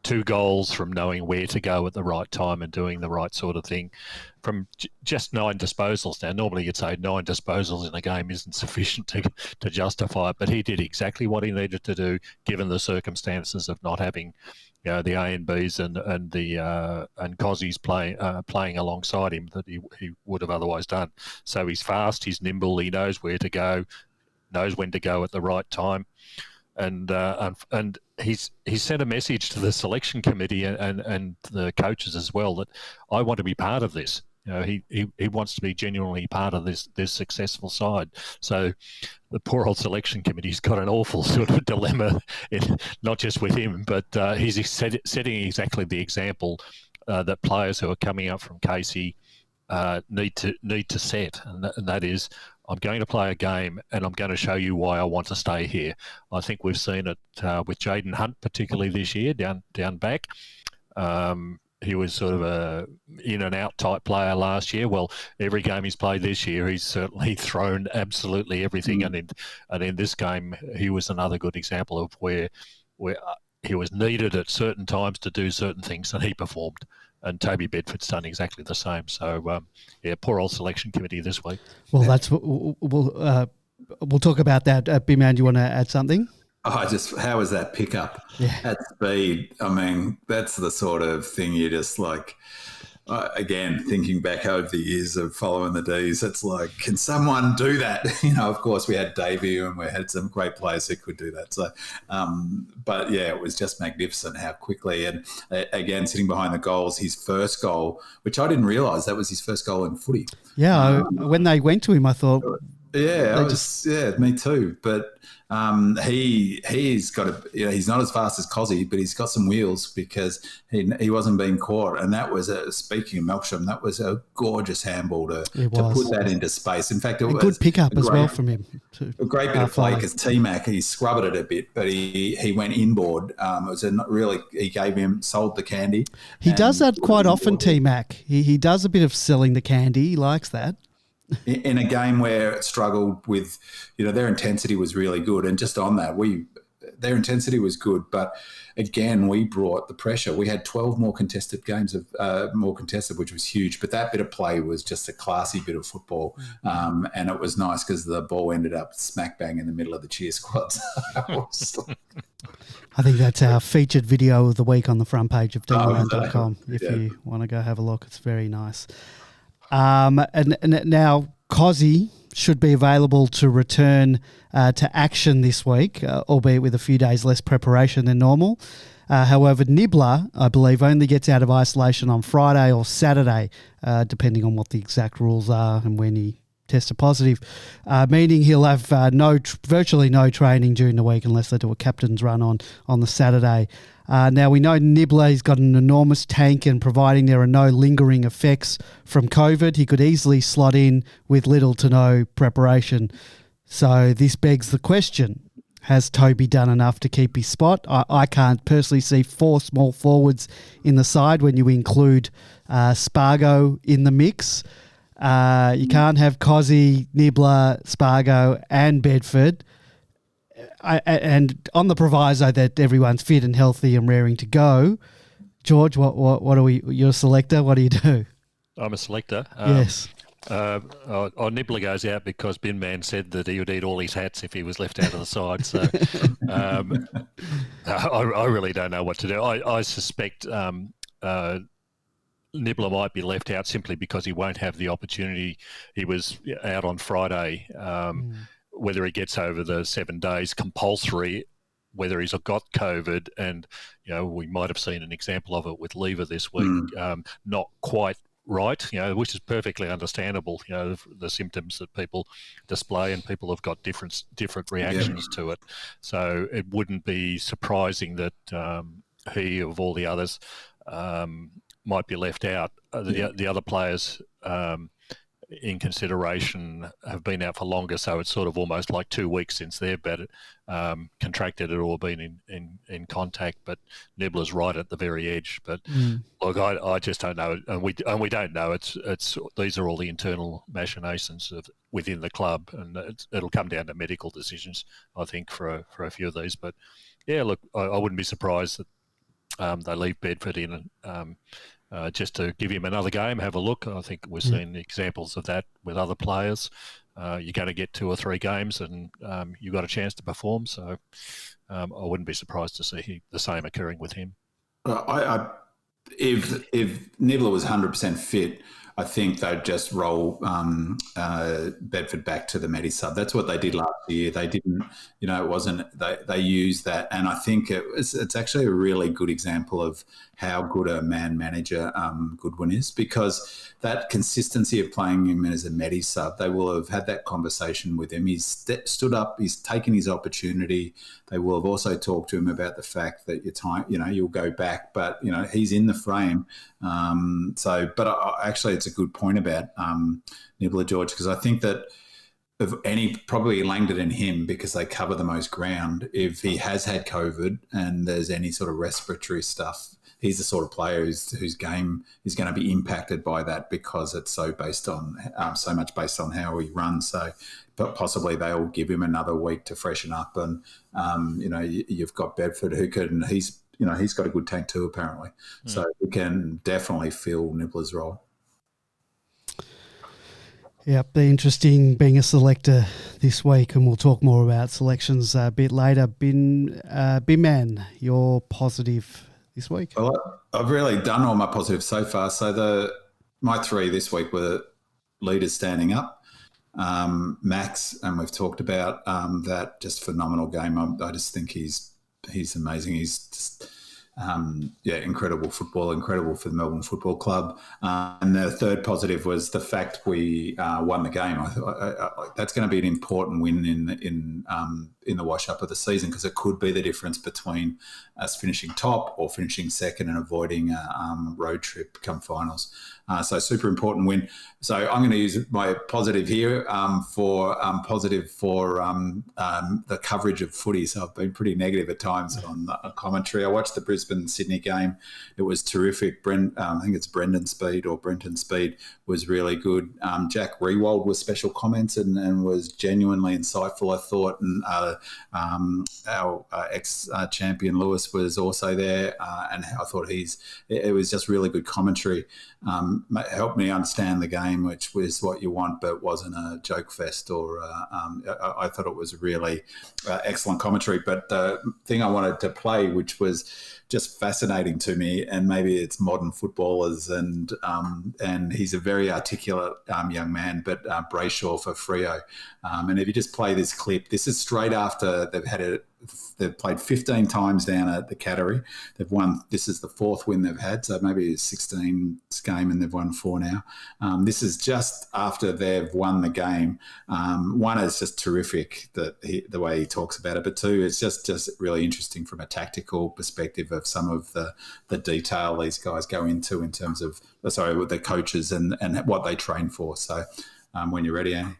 2 goals from knowing where to go at the right time and doing the right sort of thing. From just 9 disposals. Now, normally you'd say 9 disposals in a game isn't sufficient to justify it, but he did exactly what he needed to do given the circumstances of not having, the A and Bs and Cozzy's playing alongside him that he would have otherwise done. So he's fast, he's nimble, he knows where to go, knows when to go at the right time. And he's sent a message to the selection committee and the coaches as well that I want to be part of this. He wants to be genuinely part of this successful side. So the poor old selection committee's got an awful sort of dilemma, not just with him, but he's setting exactly the example that players who are coming up from Casey need to set, and that is, I'm going to play a game and I'm going to show you why I want to stay here. I think we've seen it with Jaden Hunt, particularly this year, down back. He was sort of a in and out type player last year. Well, every game he's played this year, he's certainly thrown absolutely everything. And in this game, he was another good example of where he was needed at certain times to do certain things, and he performed. And Toby Bedford's done exactly the same. So, poor old selection committee this week. Well, we'll talk about that. B-Man, do you want to add something? How was that pickup? Yeah. At speed. I mean, that's the sort of thing you just like, again, thinking back over the years of following the Ds, it's like, can someone do that? Of course we had Davey and we had some great players who could do that. So, but yeah, it was just magnificent how quickly, and again, sitting behind the goals, his first goal, which I didn't realise that was his first goal in footy. Yeah. When they went to him, I thought, me too. But he's got he's not as fast as Cozzy, but he's got some wheels because he wasn't being caught. And that was speaking of Melksham, that was a gorgeous handball to put that into space. In fact, it was a good pickup as well from him too. A great bit of play because T-Mac, he scrubbed it a bit, but he went inboard. He gave him, sold the candy. He does that quite often, T-Mac. He does a bit of selling the candy. He likes that. In a game where it struggled with, their intensity was really good. And just on that, their intensity was good. But again, we brought the pressure. We had 12 more contested games which was huge. But that bit of play was just a classy bit of football. And it was nice because the ball ended up smack bang in the middle of the cheer squad. I think that's our featured video of the week on the front page of dline.com. If you want to go have a look, it's very nice. And now Cozzy should be available to return to action this week, albeit with a few days less preparation than normal. However, Nibbler, I believe, only gets out of isolation on Friday or Saturday, depending on what the exact rules are and when he tested positive, meaning he'll have virtually no training during the week unless they do a captain's run on the Saturday. Now, we know Nibbler, he's got an enormous tank, and providing there are no lingering effects from COVID, he could easily slot in with little to no preparation. So this begs the question, has Toby done enough to keep his spot? I can't personally see 4 small forwards in the side when you include Spargo in the mix. You can't have Cozzy, Nibbler, Spargo and Bedford. And on the proviso that everyone's fit and healthy and raring to go, George, what are we? You're a selector. What do you do? I'm a selector. Yes. Nibbler goes out because Bin Man said that he would eat all his hats if he was left out of the side. So I really don't know what to do. I suspect Nibbler might be left out simply because he won't have the opportunity. He was out on Friday. Whether he gets over the 7 days compulsory, whether he's got COVID, and we might have seen an example of it with Lever this week, not quite right, which is perfectly understandable. The symptoms that people display, and people have got different reactions to it. So it wouldn't be surprising that he, of all the others, might be left out. The other players. in consideration have been out for longer, so it's sort of almost like 2 weeks since they've contracted it or been in contact. But Nibbler's right at the very edge. But look, I just don't know, and we don't know. It's these are all the internal machinations within the club, and it'll come down to medical decisions, I think, for a few of these. But yeah, look, I wouldn't be surprised that they leave Bedford in. Just to give him another game, have a look. I think we've seen examples of that with other players. You're going to get 2 or 3 games and you've got a chance to perform. So I wouldn't be surprised to see the same occurring with him. If Nibbler was 100% fit, I think they'd just roll Bedford back to the Medi sub. That's what they did last year. They didn't, it wasn't. They used that, and I think it's actually a really good example of how good a man manager Goodwin is, because that consistency of playing him as a Medi sub, they will have had that conversation with him. He's stood up. He's taken his opportunity. They will have also talked to him about the fact that your time, you'll go back, but he's in the frame. Actually, it's a good point about Nibbler, George, because I think that of any, probably Langdon and him, because they cover the most ground. If he has had COVID and there's any sort of respiratory stuff, he's the sort of player whose game is going to be impacted by that, because it's so much based on how he runs. So, but possibly they'll give him another week to freshen up, and you've got Bedford who can. He's got a good tank too, apparently. So he can definitely fill Nibbler's role. Yep, be interesting being a selector this week, and we'll talk more about selections a bit later. Bin Man, you're positive this week? Well, I've really done all my positives so far. So my 3 this week were leaders standing up. Max, and we've talked about that, just phenomenal game. I just think he's amazing. He's just incredible football, incredible for the Melbourne Football Club. And the third positive was the fact we won the game. That's going to be an important win in the wash-up of the season, because it could be the difference between us finishing top or finishing second and avoiding a road trip come finals. So super important win. So I'm going to use my positive here for the coverage of footy. So I've been pretty negative at times on the commentary. I watched the Brisbane-Sydney game. It was terrific. I think it's Brenton Speed was really good. Jack Rewald was special comments and was genuinely insightful, I thought. And our ex-champion Lewis was also there, and I thought it was just really good commentary. Helped me understand the game, which was what you want, but wasn't a joke fest or I thought it was really excellent commentary. But the thing I wanted to play, which was just fascinating to me, and maybe it's modern footballers, and he's a very articulate young man, but Brayshaw for Freo. And if you just play this clip, this is straight after they've played 15 times down at the Cattery. They've won. This is the 4th win they've had, so maybe it's 16th game and they've won 4 now. This is just after they've won the game. One is just terrific, the way he talks about it, but 2, it's just really interesting from a tactical perspective of some of the detail these guys go into in terms of, the coaches and what they train for. So when you're ready, Annie.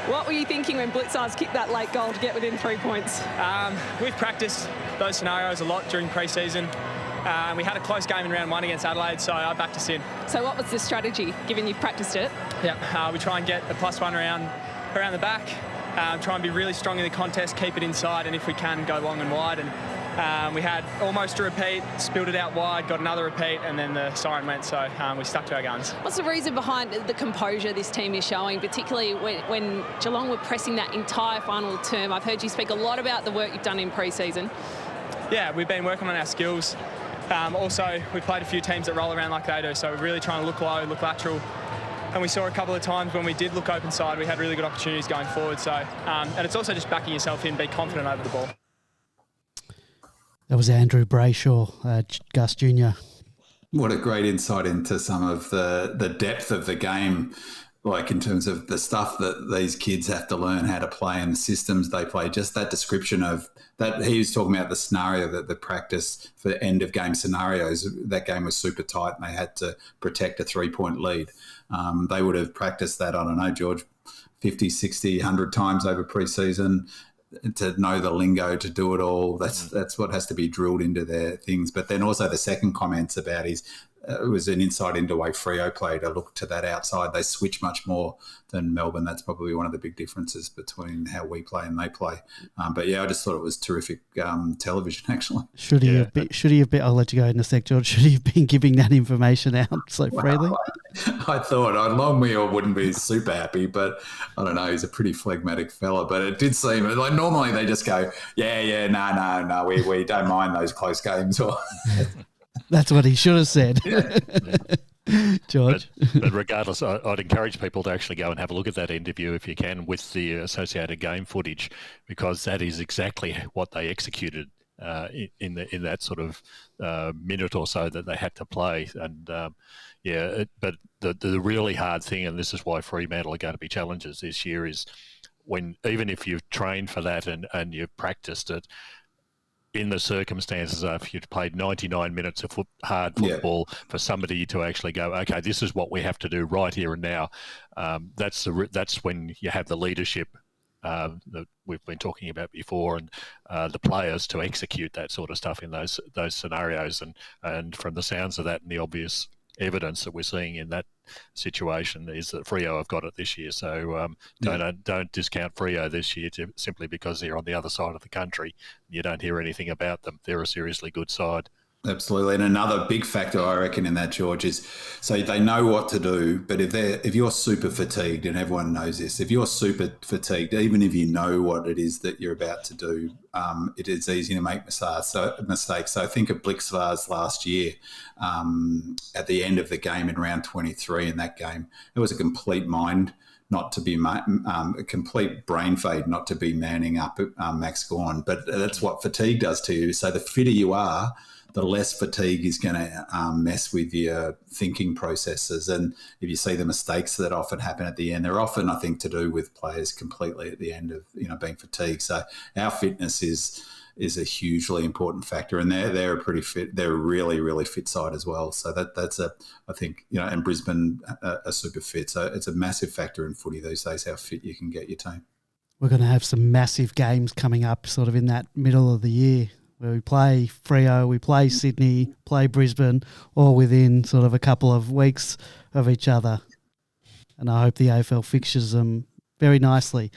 What were you thinking when Blitzars kicked that late goal to get within 3 points? We've practiced those scenarios a lot during pre-season. We had a close game in round 1 against Adelaide, so I backed us in. So what was the strategy, given you've practiced it? Yeah, we try and get the +1 around the back, try and be really strong in the contest, keep it inside, and if we can, go long and wide. And we had almost a repeat, spilled it out wide, got another repeat, and then the siren went, so we stuck to our guns. What's the reason behind the composure this team is showing, particularly when Geelong were pressing that entire final term? I've heard you speak a lot about the work you've done in pre-season. Yeah, we've been working on our skills. Also, we've played a few teams that roll around like they do, so we're really trying to look low, look lateral. And we saw a couple of times when we did look open side, we had really good opportunities going forward. So, and it's also just backing yourself in, be confident over the ball. That was Andrew Brayshaw, Gus Jr. What a great insight into some of the depth of the game like in terms of the stuff that these kids have to learn how to play and the systems they play, just that description of that. He was talking about the scenario that the practice for end of game scenarios, that game was super tight and they had to protect a 3-point lead. They would have practiced that, I don't know, George, 50, 60, 100 times over pre-season to know the lingo, to do it all. That's what has to be drilled into their things. But then also the second comments about it was an insight into the way Freo play, to look to that outside. They switch much more than Melbourne. That's probably one of the big differences between how we play and they play. But yeah, I just thought it was terrific television, actually. Should he have been, I'll let you go in a sec, George. Should he have been giving that information out so freely? I thought Longmuir wouldn't be super happy, but I don't know. He's a pretty phlegmatic fella. But it did seem like normally they just go, no, we don't mind those close games. Or That's what he should have said. George. But regardless, I'd encourage people to actually go and have a look at that interview if you can, with the associated game footage, because that is exactly what they executed in that sort of minute or so that they had to play. And but the really hard thing, and this is why Fremantle are going to be challenges this year, is when, even if you've trained for that and you've practiced it, in the circumstances of you've played 99 minutes of hard football, for somebody to actually go, okay, this is what we have to do right here and now. That's when you have the leadership that we've been talking about before, and the players to execute that sort of stuff in those scenarios. And from the sounds of that and the obvious evidence that we're seeing in that situation is that Freo have got it this year. So don't discount Freo this year simply because they're on the other side of the country. You don't hear anything about them. They're a seriously good side. Absolutely. And another big factor, I reckon, in that, George, is so they know what to do, but if you're super fatigued, and everyone knows this, if you're super fatigued, even if you know what it is that you're about to do, it is easy to make mistakes. So think of Blixvars last year at the end of the game in round 23 in that game. It was a complete not to be a complete brain fade, not to be manning up Max Gawn. But that's what fatigue does to you. So the fitter you are, the less fatigue is going to mess with your thinking processes. And if you see the mistakes that often happen at the end, they're often, I think, to do with players completely at the end of being fatigued. So our fitness is a hugely important factor, and they're a pretty fit. They're a really, really fit side as well. So that's I think and Brisbane are super fit. So it's a massive factor in footy these days, how fit you can get your team. We're going to have some massive games coming up, sort of in that middle of the year, where we play Freo, we play Sydney, play Brisbane, all within sort of a couple of weeks of each other. And I hope the AFL fixtures them very nicely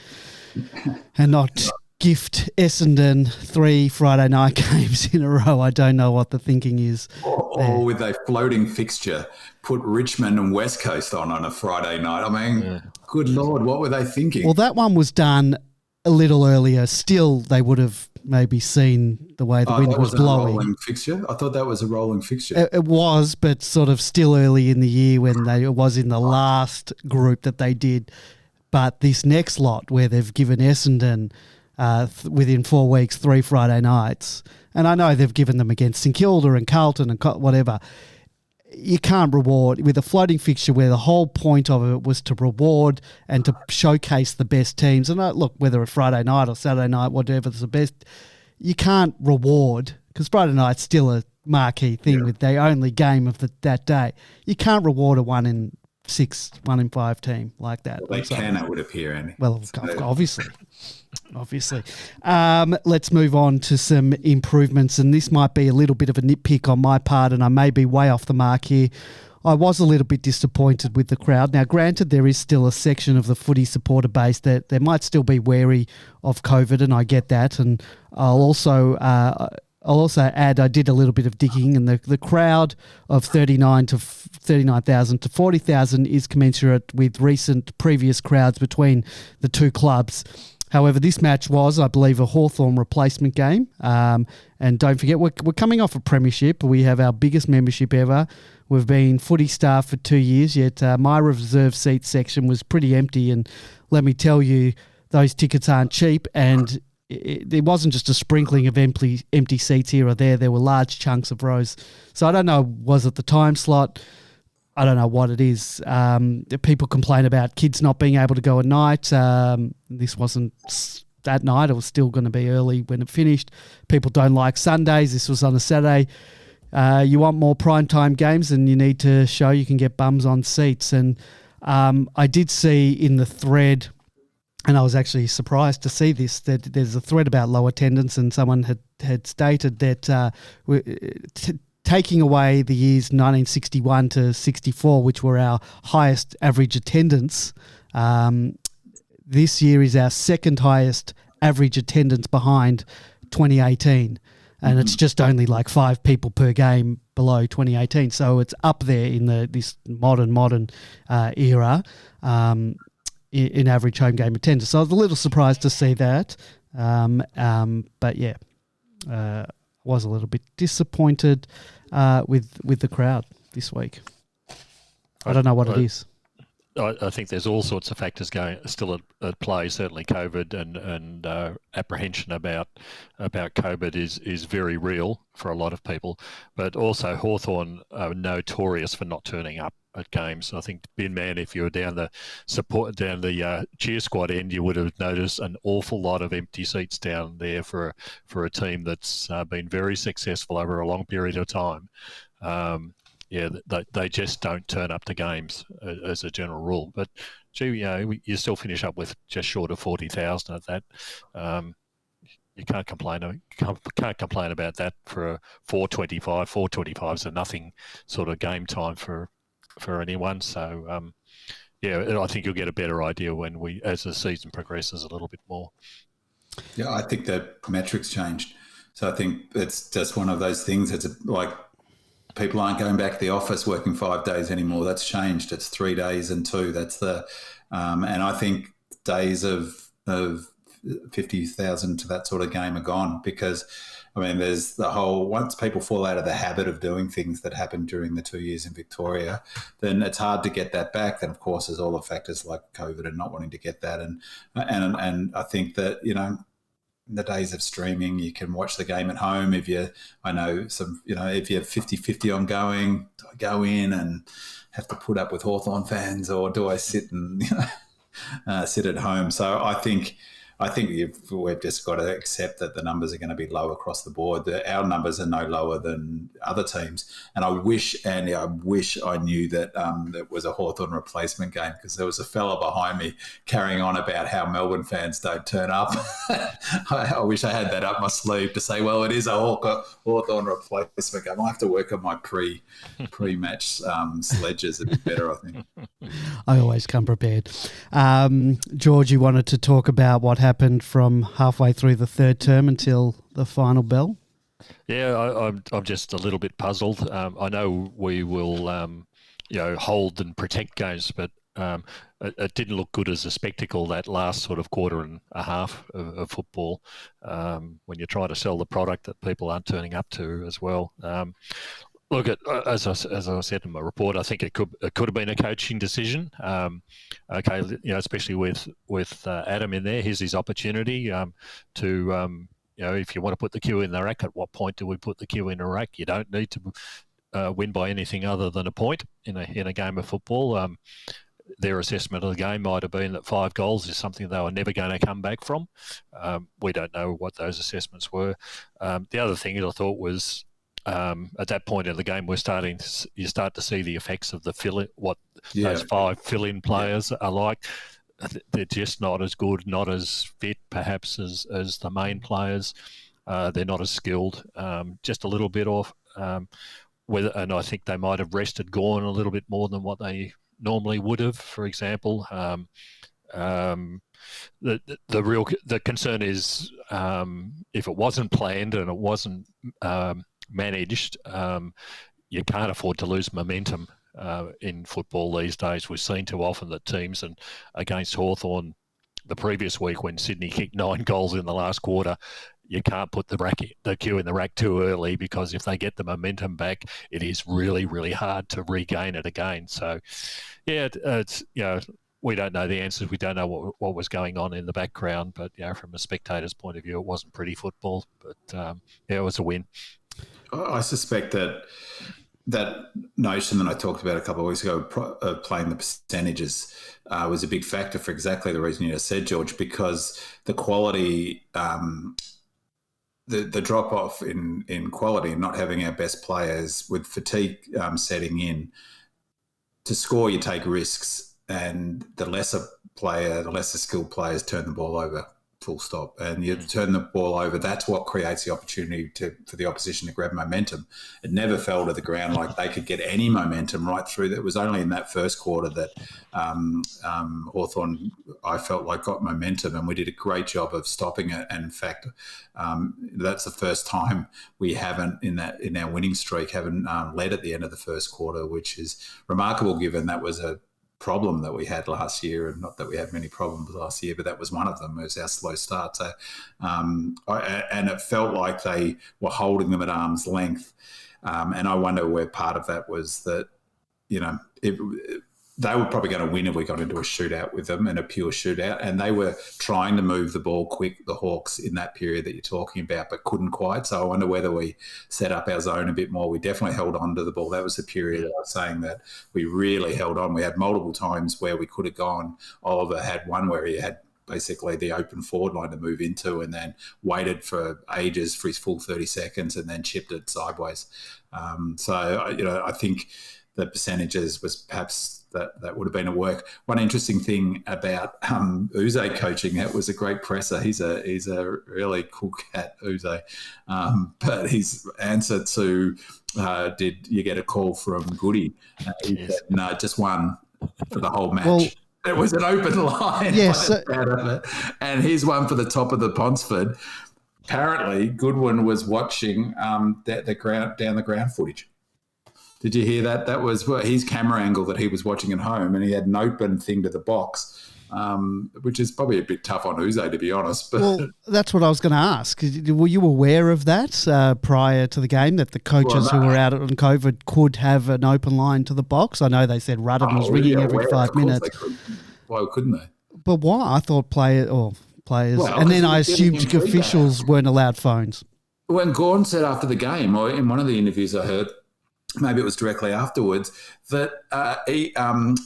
and not gift Essendon 3 Friday night games in a row. I don't know what the thinking is. Or with a floating fixture, put Richmond and West Coast on a Friday night. I mean, good Lord, what were they thinking? Well, that one was done a little earlier. Still, they would have maybe seen the way the wind was blowing. A rolling fixture? I thought that was a rolling fixture. It was, but sort of still early in the year when it was in the last group that they did. But this next lot where they've given Essendon within 4 weeks 3 Friday nights, and I know they've given them against St Kilda and Carlton and whatever. You can't reward with a floating fixture where the whole point of it was to reward and to showcase the best teams. And look, whether it's Friday night or Saturday night, whatever's the best, you can't reward, because Friday night's still a marquee thing with the only game of that day. You can't reward a 1 in 6, 1 in 5 team like that. Well, they can, it would appear, Andy. Well, obviously. Let's move on to some improvements, and this might be a little bit of a nitpick on my part, and I may be way off the mark here. I was a little bit disappointed with the crowd. Now, granted, there is still a section of the footy supporter base that they might still be wary of COVID, and I get that. And I'll also add, I did a little bit of digging, and the crowd of 39,000 to 40,000 is commensurate with previous crowds between the two clubs. However, this match was, I believe, a Hawthorn replacement game. And don't forget, we're coming off a premiership. We have our biggest membership ever. We've been footy staff for 2 years, yet my reserve seat section was pretty empty. And let me tell you, those tickets aren't cheap. And it wasn't just a sprinkling of empty seats here or there. There were large chunks of rows. So I don't know, was it the time slot? I don't know what it is. People complain about kids not being able to go at night. This wasn't that night. It was still going to be early when it finished. People don't like Sundays. This was on a Saturday. You want more primetime games, and you need to show you can get bums on seats. And I did see in the thread, and I was actually surprised to see this, that there's a thread about low attendance, and someone had stated that taking away the years 1961 to 64, which were our highest average attendance, this year is our second highest average attendance behind 2018. And it's just only like 5 people per game below 2018. So it's up there in this modern era in average home game attendance. So I was a little surprised to see that. But yeah, was a little bit disappointed with the crowd this week. I don't know what it is. I think there's all sorts of factors still at play. Certainly, COVID and apprehension about COVID is very real for a lot of people. But also, Hawthorn are notorious for not turning up at games. I think, Ben Man, if you were down the cheer squad end, you would have noticed an awful lot of empty seats down there for a team that's been very successful over a long period of time. Yeah, they just don't turn up to games as a general rule. But, gee, you still finish up with just short of 40,000 at that. You can't complain. Can't complain about that for a 425. 425 is a nothing sort of game time for anyone. So, yeah, I think you'll get a better idea as the season progresses a little bit more. Yeah, I think that metrics changed. So I think it's just one of those things. It's like, people aren't going back to the office working 5 days anymore. That's changed. It's 3 days and 2. That's and I think days of 50,000 to that sort of game are gone, because, I mean, there's the whole, once people fall out of the habit of doing things that happened during the 2 years in Victoria, then it's hard to get that back. Then, of course, there's all the factors like COVID and not wanting to get that. And I think that, in the days of streaming, you can watch the game at home. If you're 50-50 on going, do I go in and have to put up with Hawthorn fans, or do I sit and sit at home? So I think we've just got to accept that the numbers are going to be low across the board. Our numbers are no lower than other teams. And I wish I knew that it was a Hawthorn replacement game, because there was a fella behind me carrying on about how Melbourne fans don't turn up. I wish I had that up my sleeve to say, well, it is a Hawthorn replacement game. I'll have to work on my pre-match sledges a bit better, I think. I always come prepared. George, you wanted to talk about what happened from halfway through the third term until the final bell? Yeah, I'm just a little bit puzzled. I know we will, hold and protect games, but it didn't look good as a spectacle, that last sort of quarter and a half of football, when you try to sell the product that people aren't turning up to as well. Look, as I said in my report, I think it could have been a coaching decision. Especially with Adam in there, here's his opportunity to, if you want to put the cue in the rack, at what point do we put the cue in the rack? You don't need to win by anything other than a point in a game of football. Their assessment of the game might have been that 5 goals is something they were never going to come back from. We don't know what those assessments were. The other thing I thought was, at that point in the game, you start to see the effects of those 5 fill-in players are like. They're just not as good, not as fit, perhaps, as the main players. They're not as skilled, just a little bit off. And I think they might have rested Gawn a little bit more than what they normally would have, for example. The concern is, if it wasn't planned and it wasn't managed, you can't afford to lose momentum in football these days. We've seen too often that teams, and against Hawthorn the previous week when Sydney kicked 9 goals in the last quarter, you can't put the cue in the rack too early, because if they get the momentum back, it is really, really hard to regain it again. So, yeah, it's we don't know the answers. We don't know what was going on in the background, but from a spectator's point of view, it wasn't pretty football. But it was a win. I suspect that that notion that I talked about a couple of weeks ago, playing the percentages, was a big factor for exactly the reason you just said, George, because the quality, the drop off in quality and not having our best players with fatigue setting in. To score, you take risks, and the lesser skilled players turn the ball over. Full stop. And you turn the ball over, that's what creates the opportunity for the opposition to grab momentum. It never fell to the ground like they could get any momentum right through. It was only in that first quarter that Hawthorn, I felt like, got momentum, and we did a great job of stopping it. And in fact, that's the first time we haven't, in our winning streak, led at the end of the first quarter, which is remarkable given that was a problem that we had last year, and not that we had many problems last year, but that was one of them. It was our slow start. So, and it felt like they were holding them at arm's length. And I wonder where part of that was that, they were probably going to win if we got into a shootout with them, and a pure shootout. And they were trying to move the ball quick, the Hawks, in that period that you're talking about, but couldn't quite. So I wonder whether we set up our zone a bit more. We definitely held on to the ball. That was the period I was saying that we really held on. We had multiple times where we could have gone. Oliver had one where he had basically the open forward line to move into, and then waited for ages for his full 30 seconds and then chipped it sideways. I think the percentages was perhaps that would have been a work. One interesting thing about Uze coaching, that was a great presser. He's a really cool cat, Uze. But his answer to did you get a call from Goody? He said, no, just one for the whole match. Well, it was an open line. Yes. And here's one for the top of the Ponsford. Apparently, Goodwin was watching down the ground footage. Did you hear that? That was his camera angle that he was watching at home, and he had an open thing to the box, which is probably a bit tough on Uze, to be honest. But well, that's what I was going to ask. Were you aware of that prior to the game, that the coaches who were out on COVID could have an open line to the box? I know they said Rudden was ringing every 5 minutes. Why couldn't they? But why? I thought players, and then I assumed officials weren't allowed phones. When Gawn said after the game, or in one of the interviews I heard, maybe it was directly afterwards, that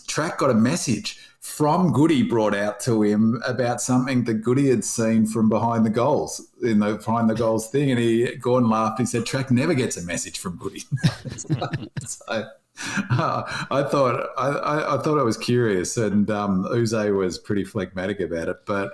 Track got a message from Goody brought out to him about something that Goody had seen from behind the goals, in the behind the goals thing. And Gawn laughed. He said, Track never gets a message from Goody. I thought it was curious, and Uze was pretty phlegmatic about it. But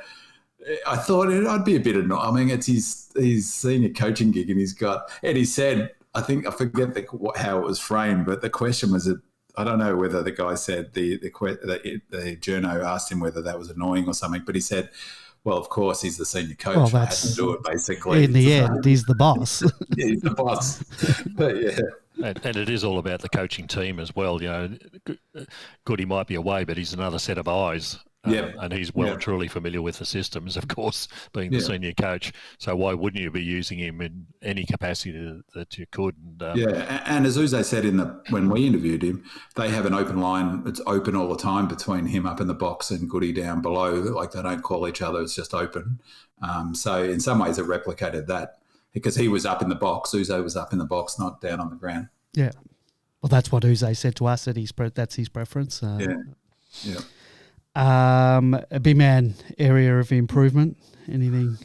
I thought I'd be a bit annoyed. I mean, it's his senior coaching gig, and he said, I forget how it was framed, but the question was, I don't know whether the guy said the journo asked him whether that was annoying or something, but he said, well, of course, he's the senior coach. Well, I had to do it, basically. In the end, he's the boss. He's the boss. But yeah. And it is all about the coaching team as well. Goody might be away, but he's another set of eyes. And he's truly familiar with the systems, of course, being the senior coach. So why wouldn't you be using him in any capacity that you could? And as Uze said when we interviewed him, they have an open line. It's open all the time between him up in the box and Goody down below. Like, they don't call each other. It's just open. So in some ways it replicated that, because he was up in the box. Uze was up in the box, not down on the ground. Yeah. Well, that's what Uze said to us, that that's his preference. Yeah. Big man, area of improvement, anything?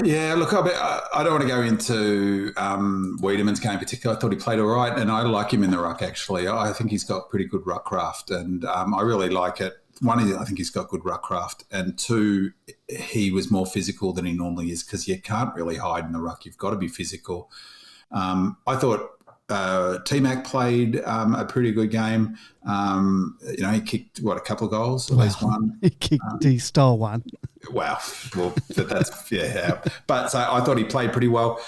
Yeah, look, I don't want to go into Wiedemann's game in particular. I thought he played all right, and I like him in the ruck, actually. I think he's got pretty good ruck craft, and I really like it. One, I think he's got good ruck craft, and two, he was more physical than he normally is, because you can't really hide in the ruck. You've got to be physical. I thought T-Mac played a pretty good game. He kicked, a couple of goals, at least one. He stole one. Wow. Well, that's, yeah. But so I thought he played pretty well.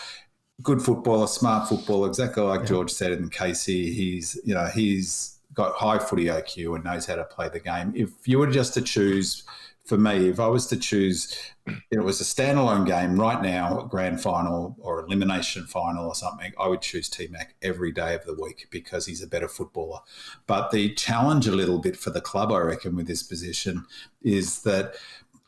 Good footballer, smart footballer, exactly like George said in Casey. He's got high footy IQ and knows how to play the game. If you were just to choose, for me, if I was to choose, it was a standalone game right now, a grand final or elimination final or something, I would choose T-Mac every day of the week, because he's a better footballer. But the challenge a little bit for the club, I reckon, with this position is that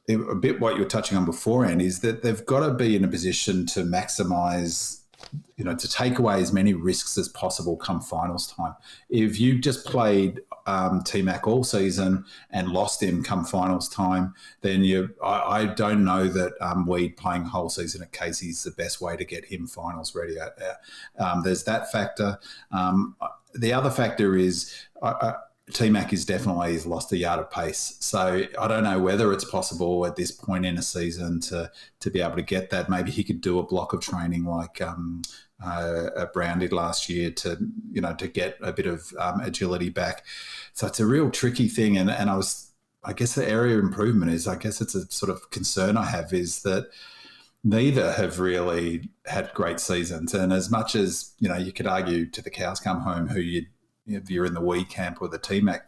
a bit what you were touching on beforehand, is that they've got to be in a position to maximise to take away as many risks as possible come finals time. If you just played T-Mac all season and lost him come finals time, then I don't know that Weed playing whole season at Casey is the best way to get him finals ready. There's that factor. The other factor is T-Mac is definitely has lost a yard of pace. So I don't know whether it's possible at this point in a season to be able to get that. Maybe he could do a block of training like Brown did last year to get a bit of agility back. So it's a real tricky thing. And I guess the area of improvement is, I guess it's a sort of concern I have, is that neither have really had great seasons. And as much as, you could argue to the cows come home who if you're in the Wee camp or the T-Mac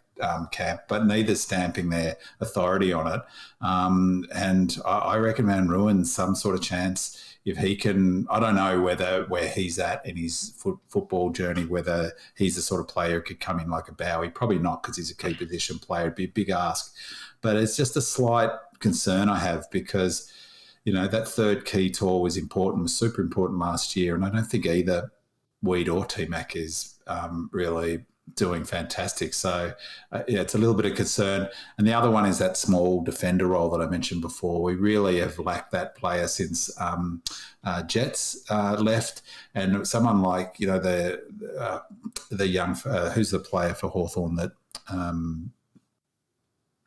camp, but neither's stamping their authority on it. And I reckon Van Ruin's some sort of chance if he can. I don't know where he's at in his football journey, whether he's the sort of player who could come in like a Bowie. Probably not, because he's a key position player. It'd be a big ask. But it's just a slight concern I have, because, that third key tour was super important last year. And I don't think either Weed or T-Mac is really doing fantastic. So, it's a little bit of concern. And the other one is that small defender role that I mentioned before. We really have lacked that player since Jets left. And someone like, the young, who's the player for Hawthorn that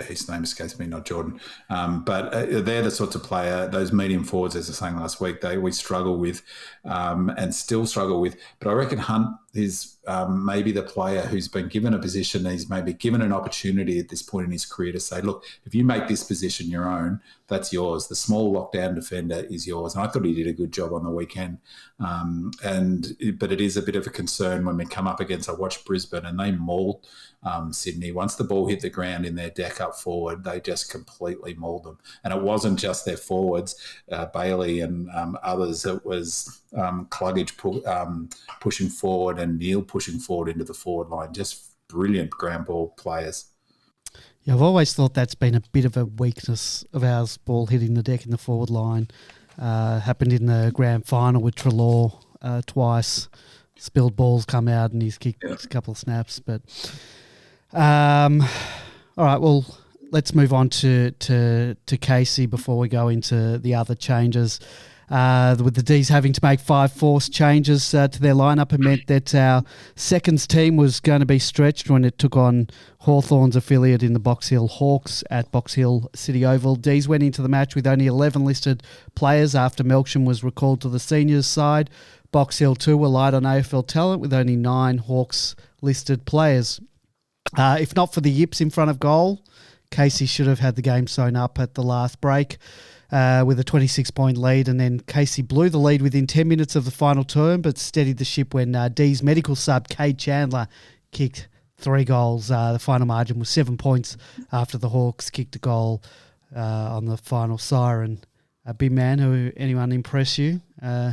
his name escapes me, not Jordan. But they're the sorts of player, those medium forwards, as I was saying last week, we struggle with and still struggle with. But I reckon Hunt is maybe the player who's been given a position, he's maybe given an opportunity at this point in his career to say, look, if you make this position your own, that's yours. The small lockdown defender is yours. And I thought he did a good job on the weekend. But it is a bit of a concern when we come up against, I watched Brisbane and they mauled Sydney. Once the ball hit the ground in their deck up forward, they just completely mauled them. And it wasn't just their forwards, Bailey and others. It was Cluggage pushing forward and Neil pushing forward into the forward line. Just brilliant ground ball players. Yeah, I've always thought that's been a bit of a weakness of ours, ball hitting the deck in the forward line. Happened in the grand final with Treloar twice. Spilled balls come out and he's kicked a couple of snaps. But all right, well, let's move on to Casey before we go into the other changes. With the D's having to make 5 forced changes to their lineup, it meant that our seconds team was going to be stretched when it took on Hawthorn's affiliate in the Box Hill Hawks at Box Hill City Oval. D's went into the match with only 11 listed players after Melksham was recalled to the seniors side. Box Hill 2 were light on AFL talent with only 9 Hawks listed players. If not for the yips in front of goal, Casey should have had the game sewn up at the last break. With a 26-point lead, and then Casey blew the lead within 10 minutes of the final term, but steadied the ship when D's medical sub, Kate Chandler, kicked 3 goals. The final margin was 7 points after the Hawks kicked a goal on the final siren. Big man, anyone impress you? I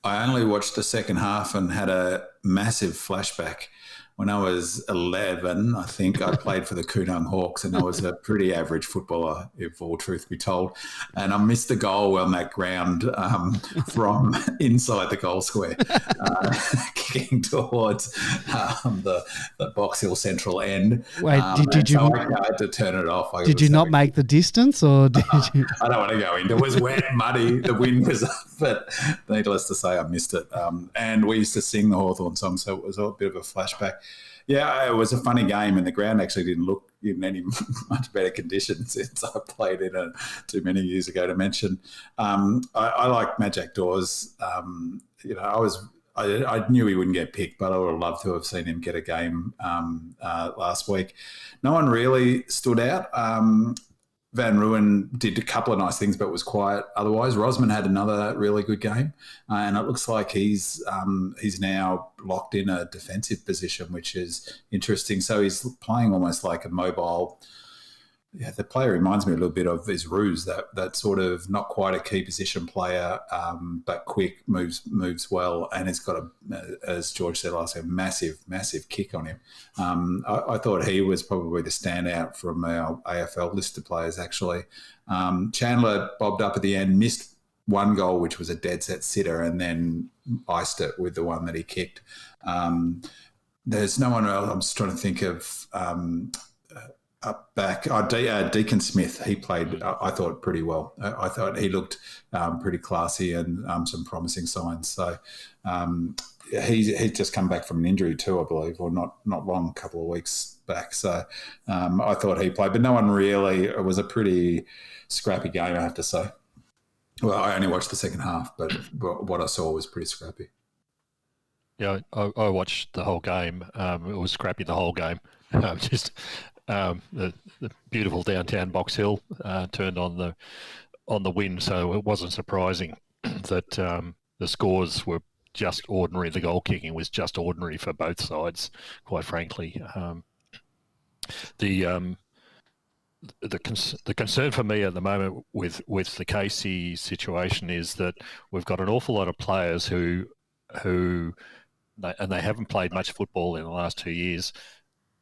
only watched the second half and had a massive flashback. When I was 11, I think I played for the Coonung Hawks, and I was a pretty average footballer, if all truth be told. And I missed the goal on that ground from inside the goal square, kicking towards the Box Hill Central end. Wait, did you? So I had to turn it off. Did you not make the distance, or did you? I don't want to go into it. It was wet, muddy. The wind was up, but needless to say, I missed it. And we used to sing the Hawthorn song, so it was a bit of a flashback. Yeah, it was a funny game, and the ground actually didn't look in any much better condition since I played in it too many years ago to mention. I like Majak Dawes. I knew he wouldn't get picked, but I would have loved to have seen him get a game last week. No one really stood out. Van Ruin did a couple of nice things, but was quiet otherwise. Rosman had another really good game, and it looks like he's now locked in a defensive position, which is interesting. So he's playing almost like a mobile. Yeah, the player reminds me a little bit of is Ruse, that sort of not quite a key position player, but quick, moves well, and it's got as George said last time, massive kick on him. I thought he was probably the standout from our AFL listed players, actually. Chandler bobbed up at the end, missed one goal, which was a dead set sitter, and then iced it with the one that he kicked. There's no one else. I'm just trying to think of up back. Deacon Smith, he played, I thought, pretty well. I thought he looked pretty classy and some promising signs. So he's just come back from an injury too, I believe, or not long, a couple of weeks back. So I thought he played, but no one really. It was a pretty scrappy game, I have to say. Well, I only watched the second half, but what I saw was pretty scrappy. Yeah, I watched the whole game. It was scrappy the whole game. The beautiful downtown Box Hill turned on the wind, so it wasn't surprising that the scores were just ordinary. The goal kicking was just ordinary for both sides, quite frankly. The concern for me at the moment with the Casey situation is that we've got an awful lot of players who and they haven't played much football in the last 2 years,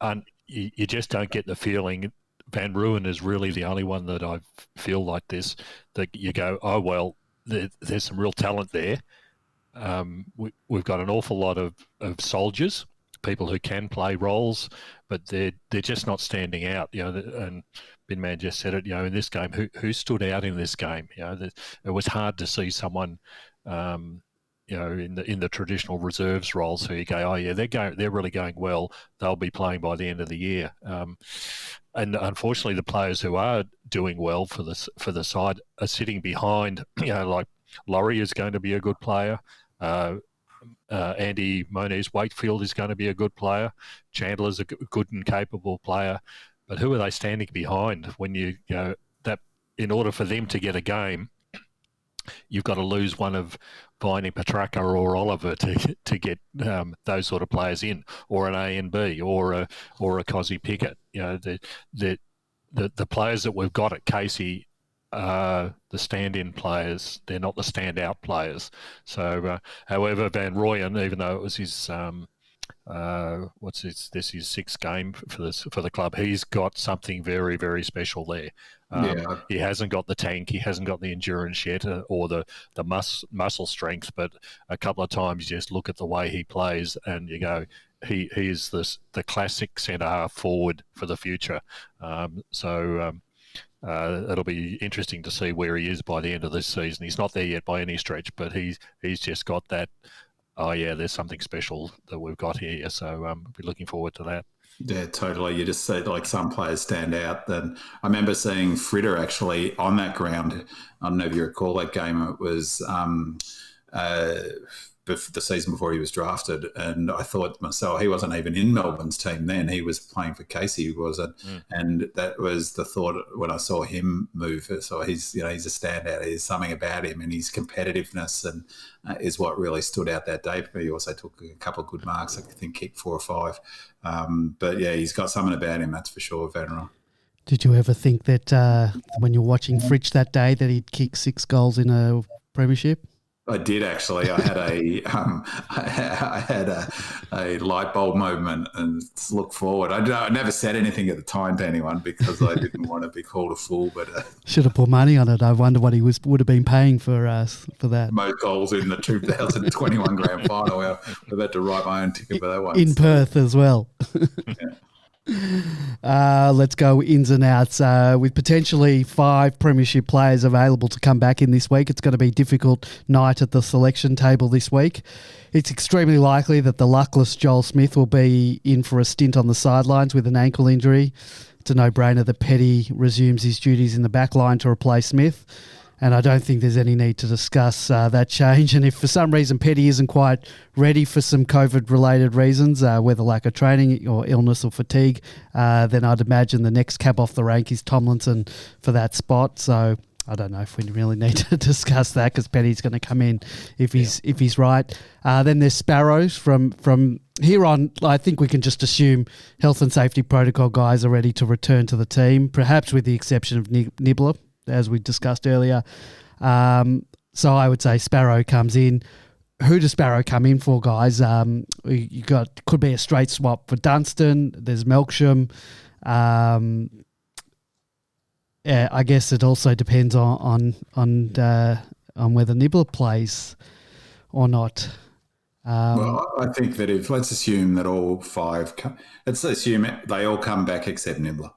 and you just don't get the feeling. Van Ruin is really the only one that I feel like this, that you go, oh, well, there's some real talent there. We've got an awful lot of soldiers, people who can play roles, but they're just not standing out. And Bin Man just said it. In this game, who stood out in this game? It was hard to see someone, in the traditional reserves roles. So you go, oh yeah, they're really going well. They'll be playing by the end of the year. And unfortunately, the players who are doing well for the side are sitting behind. Like Laurie is going to be a good player. Andy Moniz Wakefield is going to be a good player. Chandler's a good and capable player. But who are they standing behind when that in order for them to get a game, you've got to lose one of Viney, Petracca or Oliver to get those sort of players in, or an A and B, or a Cozzy Pickett. The players that we've got at Casey are the stand-in players. They're not the stand-out players. So, however, Van Rooyen, even though it was his this is sixth game for the club, he's got something very, very special there. He hasn't got the tank, he hasn't got the endurance yet, or the muscle strength, but a couple of times you just look at the way he plays and you go, he is the classic centre half forward for the future. It'll be interesting to see where he is by the end of this season. He's not there yet by any stretch, but he's just got that. Oh yeah, there's something special that we've got here. So we'll be looking forward to that. Yeah, totally. You just see like some players stand out. Then I remember seeing Fritter actually on that ground. I don't know if you recall that game. It was the season before he was drafted, and I thought myself, he wasn't even in Melbourne's team then. He was playing for Casey, wasn't? And that was the thought when I saw him move. So he's a standout. There's something about him, and his competitiveness and is what really stood out that day for me. He also took a couple of good marks. I think kicked 4 or 5. But yeah, he's got something about him, that's for sure, Van Rooyen. Did you ever think that when you're watching Fritsch that day that he'd kick 6 goals in a premiership? I did actually. I had a light bulb moment and look forward. I never said anything at the time to anyone because I didn't want to be called a fool. But should have put money on it. I wonder what he would have been paying for that. Most goals in the 2021 grand final. I'm about to write my own ticket for that one. In Perth as well. Yeah. Let's go ins and outs. With potentially 5 premiership players available to come back in this week, it's going to be a difficult night at the selection table this week. It's extremely likely that the luckless Joel Smith will be in for a stint on the sidelines with an ankle injury. It's a no-brainer that Petty resumes his duties in the back line to replace Smith. And I don't think there's any need to discuss that change. And if for some reason Petty isn't quite ready for some COVID-related reasons, whether lack of training or illness or fatigue, then I'd imagine the next cab off the rank is Tomlinson for that spot. So I don't know if we really need to discuss that because Petty's going to come in if he's right. Then there's Sparrows from here on. I think we can just assume health and safety protocol guys are ready to return to the team, perhaps with the exception of Nibbler, as we discussed earlier. So I would say Sparrow comes in. Who does Sparrow come in for, guys? Could be a straight swap for Dunstan. There's Melksham. I guess it also depends on on whether Nibbler plays or not. Well, I think that let's assume that all five, let's assume they all come back except Nibbler.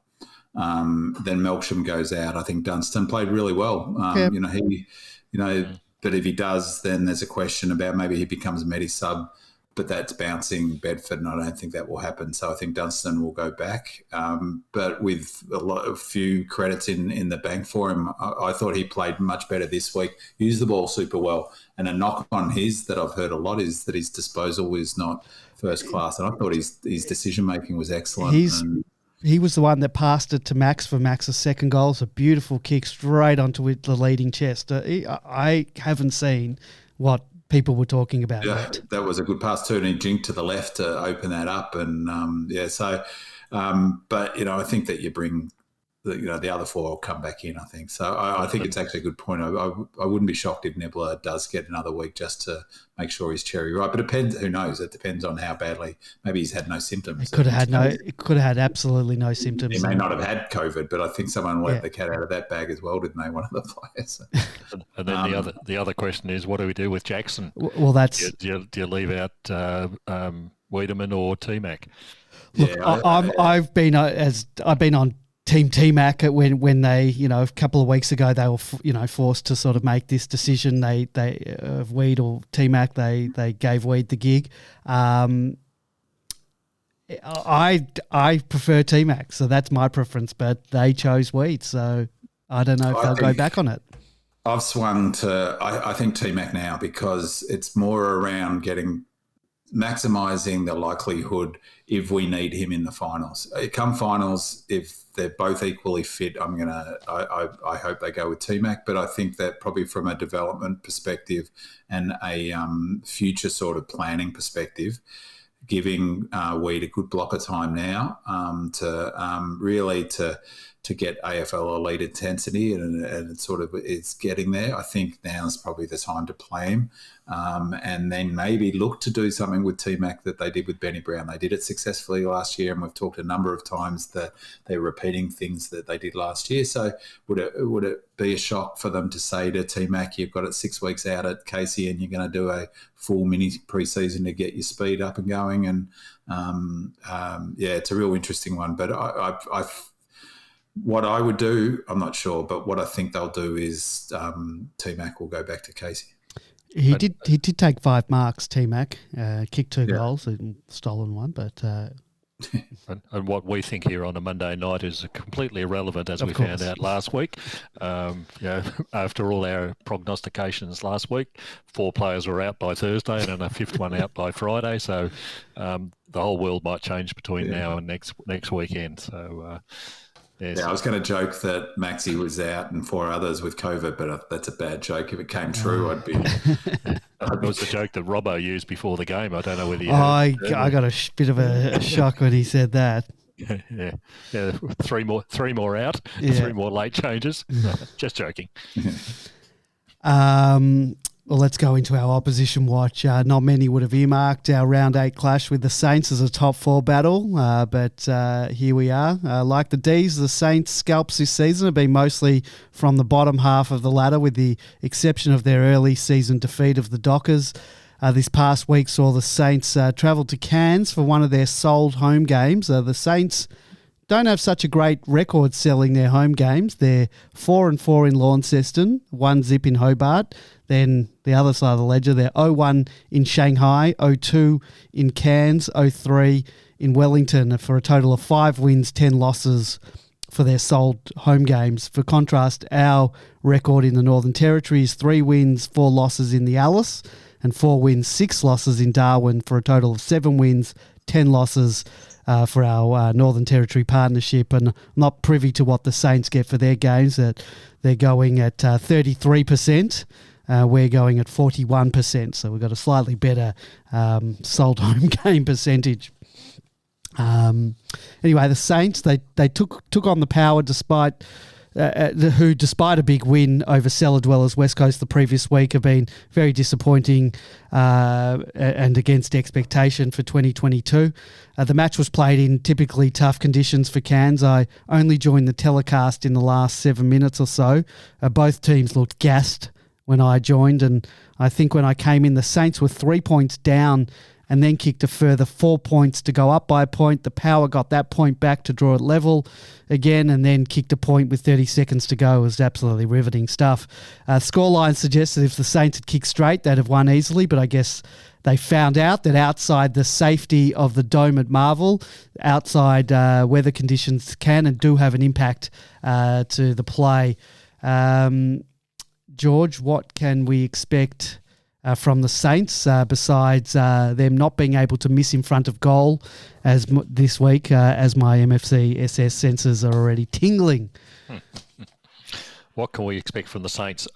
Then Melksham goes out. I think Dunstan played really well. But if he does, then there's a question about maybe he becomes medi-sub, but that's bouncing Bedford, and I don't think that will happen. So I think Dunstan will go back. But with a few credits in the bank for him, I thought he played much better this week, used the ball super well. And a knock on his that I've heard a lot is that his disposal is not first class. And I thought his decision-making was excellent. He was the one that passed it to Max for Max's second goal. It's a beautiful kick straight onto the leading chest. I haven't seen what people were talking about yet. That was a good pass too, and he jinked to the left to open that up. And but I think that you bring the other four will come back in, I think. So I think it's actually a good point. I wouldn't be shocked if Nibbler does get another week just to make sure he's cherry right. But it depends. Who knows? It depends on how badly. Maybe he's had no symptoms. It could have had absolutely no symptoms. He may not have had COVID, but I think someone let the cat out of that bag as well, didn't they? One of the players. And then the other question is, what do we do with Jackson? Well, that's do you leave out Wiedemann or T-Mac? Look, I've been on Team T-Mac when they, a couple of weeks ago, they were, forced to sort of make this decision. They Weed or T-Mac, they gave Weed the gig. I prefer T-Mac, so that's my preference, but they chose Weed, so I don't know if they'll go back on it. I've swung to, I think T-Mac now, because it's more around maximising the likelihood if we need him in the finals. Come finals, if they're both equally fit, I hope they go with T-Mac, but I think that probably from a development perspective and a future sort of planning perspective, giving Weed a good block of time now to get AFL elite intensity, and it's getting there. I think now is probably the time to play him, and then maybe look to do something with T-Mac that they did with Benny Brown. They did it successfully last year, and we've talked a number of times that they're repeating things that they did last year. So would it be a shock for them to say to T-Mac, you've got it 6 weeks out at Casey and you're going to do a full mini pre-season to get your speed up and going? And it's a real interesting one. But what I would do, I'm not sure, but what I think they'll do is T-Mac will go back to Casey. He did take 5 marks, T-Mac, kicked 2 goals and stolen 1, but... And what we think here on a Monday night is completely irrelevant, as we found out last week. After all our prognostications last week, 4 players were out by Thursday and a 5th one out by Friday. So the whole world might change between now and next weekend. So... I was going to joke that Maxi was out and 4 others with COVID, but that's a bad joke. If it came true, I'd be... It was a joke that Robbo used before the game. I don't know whether you... I got a bit of a shock when he said that. Yeah. 3 more out, 3 more late changes. Just joking. Well, let's go into our opposition watch. Not many would have earmarked our round 8 clash with the Saints as a top 4 battle, but here we are. Like the D's, the Saints' scalps this season have been mostly from the bottom half of the ladder, with the exception of their early season defeat of the Dockers. This past week saw the Saints travel to Cairns for one of their sold home games. The Saints don't have such a great record selling their home games. They're 4-4 in Launceston, 1-0 in Hobart. Then the other side of the ledger, they're 0-1 in Shanghai, 0-2 in Cairns, 0-3 in Wellington, for a total of 5 wins, 10 losses for their sold home games. For contrast, our record in the Northern Territory is 3 wins, 4 losses in the Alice, and 4 wins, 6 losses in Darwin, for a total of 7 wins, 10 losses for our Northern Territory partnership. And I'm not privy to what the Saints get for their games. That they're going at 33%. We're going at 41%, so we've got a slightly better sold home game percentage. Anyway, the Saints, they took on the Power despite a big win over Cellar Dwellers West Coast the previous week, have been very disappointing and against expectation for 2022. The match was played in typically tough conditions for Cairns. I only joined the telecast in the last 7 minutes or so. Both teams looked gassed when I joined, and I think when I came in, the Saints were 3 points down and then kicked a further 4 points to go up by a point. The Power got that point back to draw it level again, and then kicked a point with 30 seconds to go. It was absolutely riveting stuff. Scoreline suggested if the Saints had kicked straight, they'd have won easily, but I guess they found out that outside the safety of the dome at Marvel, outside weather conditions can and do have an impact to the play. George, what can we expect from the Saints besides them not being able to miss in front of goal as this week, as my MFC SS sensors are already tingling? What can we expect from the Saints?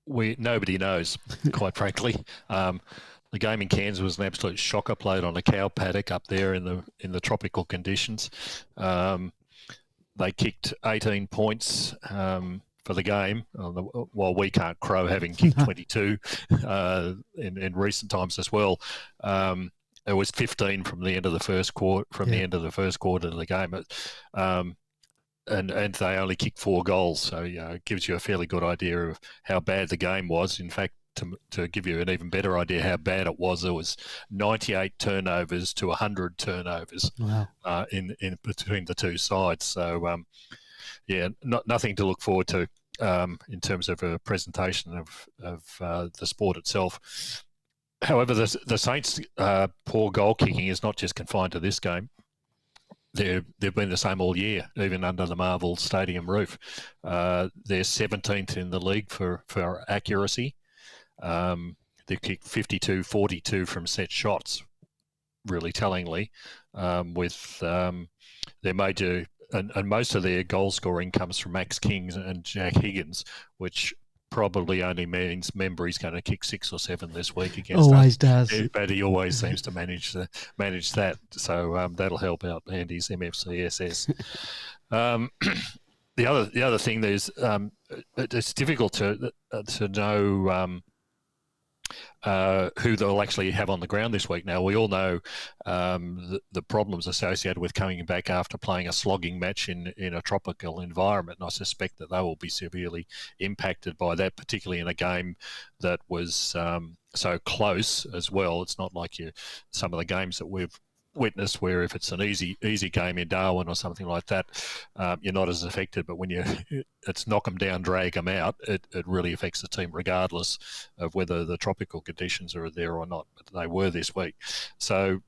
Nobody knows, quite frankly. The game in Cairns was an absolute shocker, played on a cow paddock up there in the tropical conditions. They kicked 18 points for the game, while we can't crow having kicked 22 in recent times as well. It was 15 from the end of the first quarter. The end of the first quarter of the game, and they only kicked 4 goals. So it gives you a fairly good idea of how bad the game was. In fact, to give you an even better idea how bad it was, there was 98 turnovers to 100 turnovers. Wow. In between the two sides. So nothing to look forward to in terms of a presentation of the sport itself. However, the Saints' poor goal kicking is not just confined to this game. They've been the same all year, even under the Marvel Stadium roof. They're 17th in the league for accuracy. They kicked 52-42 from set shots, really tellingly, with their major and most of their goal scoring comes from Max King and Jack Higgins, which probably only means Membry's going to kick 6 or 7 this week against always us. Does. But he always seems to manage that. So that'll help out Andy's MFCSS. The other thing, there's it's difficult to know who they'll actually have on the ground this week. Now, we all know the problems associated with coming back after playing a slogging match in a tropical environment, and I suspect that they will be severely impacted by that, particularly in a game that was so close as well. It's not like some of the games that we've witnessed where if it's an easy game in Darwin or something like that, you're not as affected. But when it's knock them down, drag them out, it really affects the team regardless of whether the tropical conditions are there or not. But they were this week. So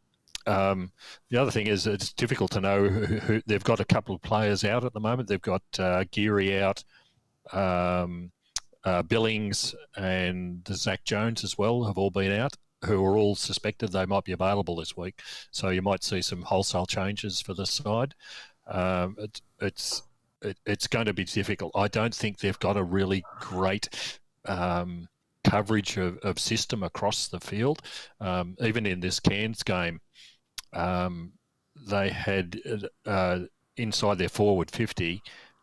the other thing is it's difficult to know who they've got. A couple of players out at the moment. They've got Geary out, Billings and Zach Jones as well have all been out, who are all suspected they might be available this week. So you might see some wholesale changes for the side. It's going to be difficult. I don't think they've got a really great coverage of system across the field. Even in this Cairns game, they had inside their forward 50,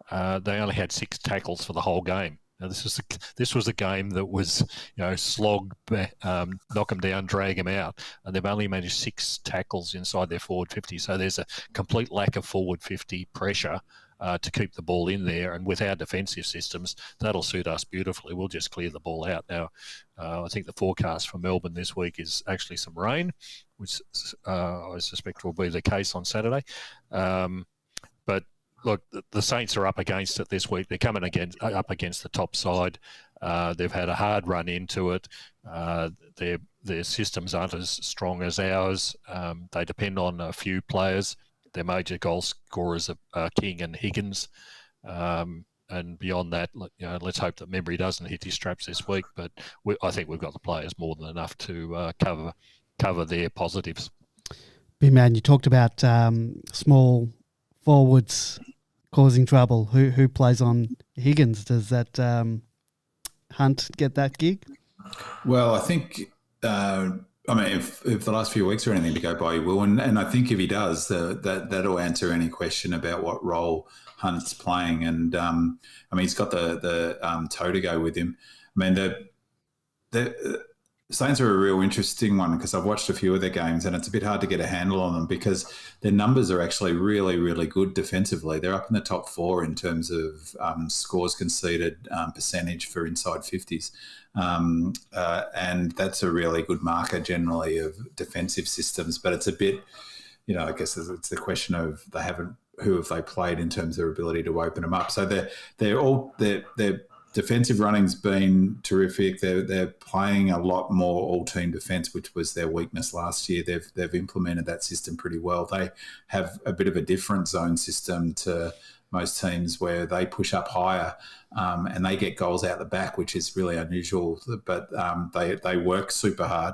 they only had 6 tackles for the whole game. Now, this was a game that was, slog, knock them down, drag them out, and they've only managed 6 tackles inside their forward 50. So there's a complete lack of forward 50 pressure to keep the ball in there. And with our defensive systems, that'll suit us beautifully. We'll just clear the ball out. Now, I think the forecast for Melbourne this week is actually some rain, which I suspect will be the case on Saturday. But look, the Saints are up against it this week. They're coming up against the top side. They've had a hard run into it. Their systems aren't as strong as ours. They depend on a few players. Their major goal scorers are King and Higgins. And beyond that, let's hope that Membry doesn't hit his straps this week. But I think we've got the players more than enough to cover their positives. Big man, you talked about small forwards causing trouble. Who plays on Higgins? Does that Hunt get that gig? Well, I think, if the last few weeks are anything to go by, he will. And I think if he does, that'll answer any question about what role Hunt's playing. And, he's got the toe to go with him. Saints are a real interesting one because I've watched a few of their games and it's a bit hard to get a handle on them because their numbers are actually really, really good defensively. They're up in the top 4 in terms of scores conceded, percentage for inside 50s. And that's a really good marker generally of defensive systems. But it's a bit, I guess it's the question of who have they played in terms of their ability to open them up. So they're defensive running's been terrific. They're playing a lot more all-team defence, which was their weakness last year. They've implemented that system pretty well. They have a bit of a different zone system to most teams where they push up higher and they get goals out the back, which is really unusual. But they work super hard.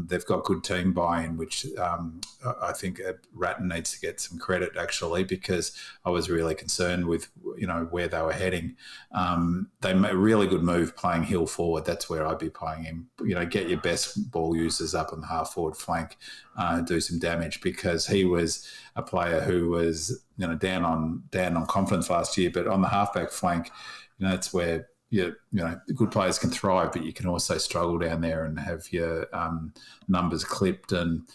They've got good team buy-in, which I think Ratton needs to get some credit actually, because I was really concerned with where they were heading. They made a really good move playing Hill forward. That's where I'd be playing him. Get your best ball users up on the half forward flank, do some damage, because he was a player who was down on confidence last year, but on the halfback flank, that's where good players can thrive, but you can also struggle down there and have your numbers clipped. And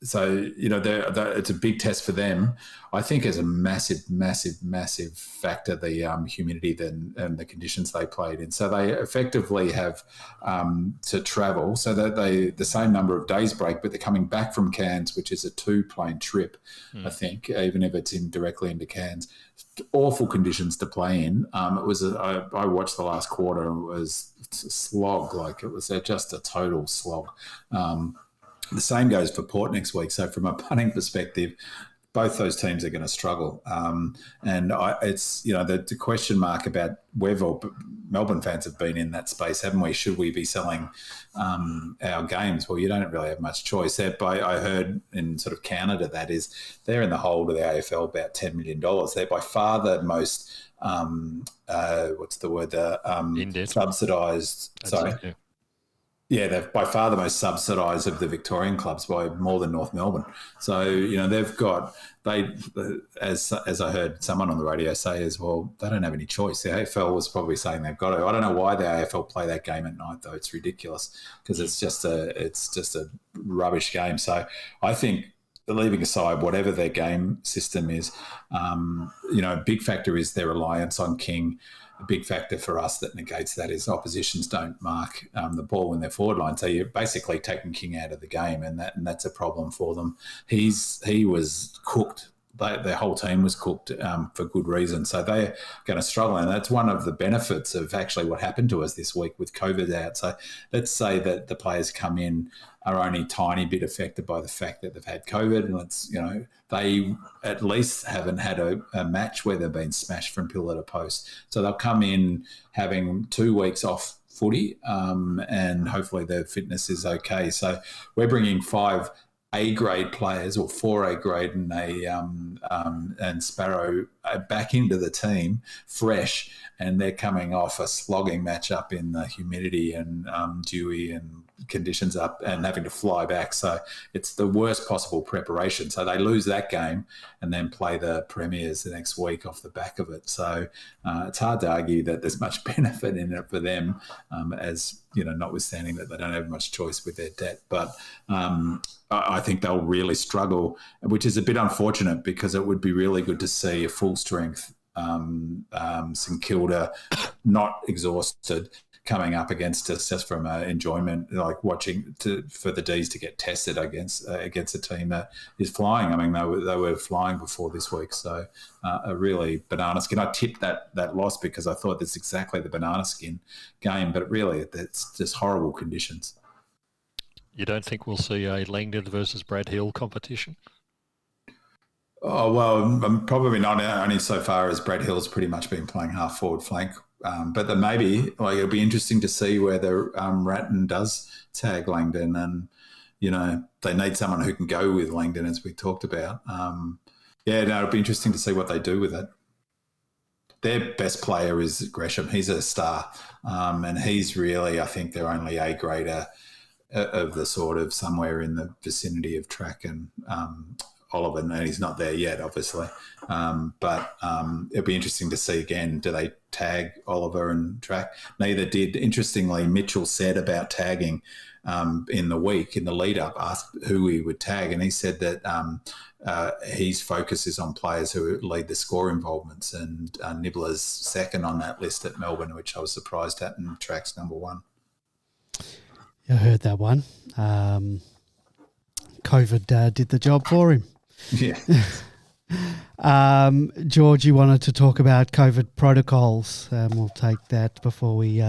so, it's a big test for them. I think as a massive, massive, massive factor, the humidity and the conditions they played in. So they effectively have to travel, so that the same number of days break, but they're coming back from Cairns, which is a 2-plane trip, I think, even if it's directly into Cairns. Awful conditions to play in. It was I watched the last quarter and it was a slog. Like, it was just a total slog. The same goes for Port next week. So from a punting perspective, both those teams are going to struggle. It's the question mark about Melbourne fans have been in that space, haven't we? Should we be selling our games? Well, you don't really have much choice. I heard in sort of counter to that is they're in the hold of the AFL about $10 million. They're by far the most subsidised. Sorry. Yeah, they're by far the most subsidised of the Victorian clubs by more than North Melbourne. So, they've got, as I heard someone on the radio say as well, they don't have any choice. The AFL was probably saying they've got to. I don't know why the AFL play that game at night, though. It's ridiculous because it's just a rubbish game. So I think, leaving aside whatever their game system is, a big factor is their reliance on King. A big factor for us that negates that is oppositions don't mark the ball in their forward line. So you're basically taking King out of the game, and that's a problem for them. He was cooked. Their whole team was cooked for good reason. So they're going to struggle. And that's one of the benefits of actually what happened to us this week with COVID out. So let's say that the players come in are only a tiny bit affected by the fact that they've had COVID. And they at least haven't had a match where they've been smashed from pillar to post. So they'll come in having 2 weeks off footy and hopefully their fitness is okay. So we're bringing 5 A-grade players, or 4 A-grade and Sparrow back into the team fresh, and they're coming off a slogging matchup in the humidity and dewy and conditions up and having to fly back. So it's the worst possible preparation. So they lose that game and then play the Premiers the next week off the back of it. So it's hard to argue that there's much benefit in it for them, notwithstanding that they don't have much choice with their debt. But I think they'll really struggle, which is a bit unfortunate because it would be really good to see a full strength St Kilda not exhausted coming up against us just from enjoyment, like watching for the D's to get tested against a team that is flying. I mean, they were flying before this week, so a really banana skin. I tipped that loss because I thought that's exactly the banana skin game, but really it's just horrible conditions. You don't think we'll see a Langdon versus Brad Hill competition? Oh, well, probably not, only so far as Brad Hill's pretty much been playing half forward flank. But then maybe it'll be interesting to see whether Ratton does tag Langdon, and they need someone who can go with Langdon, as we talked about. It'll be interesting to see what they do with it. Their best player is Gresham. He's a star, and he's really, I think, their only A-grader of the sort of somewhere in the vicinity of track and Oliver, and he's not there yet, obviously. But it'll be interesting to see again, do they tag Oliver and Track? Neither did. Interestingly, Mitchell said about tagging in the week, in the lead-up, asked who he would tag, and he said that his focus is on players who lead the score involvements, and Nibbler's second on that list at Melbourne, which I was surprised at, and Track's number one. I heard that one. COVID did the job for him. Yeah. George, you wanted to talk about COVID protocols. We'll take that before we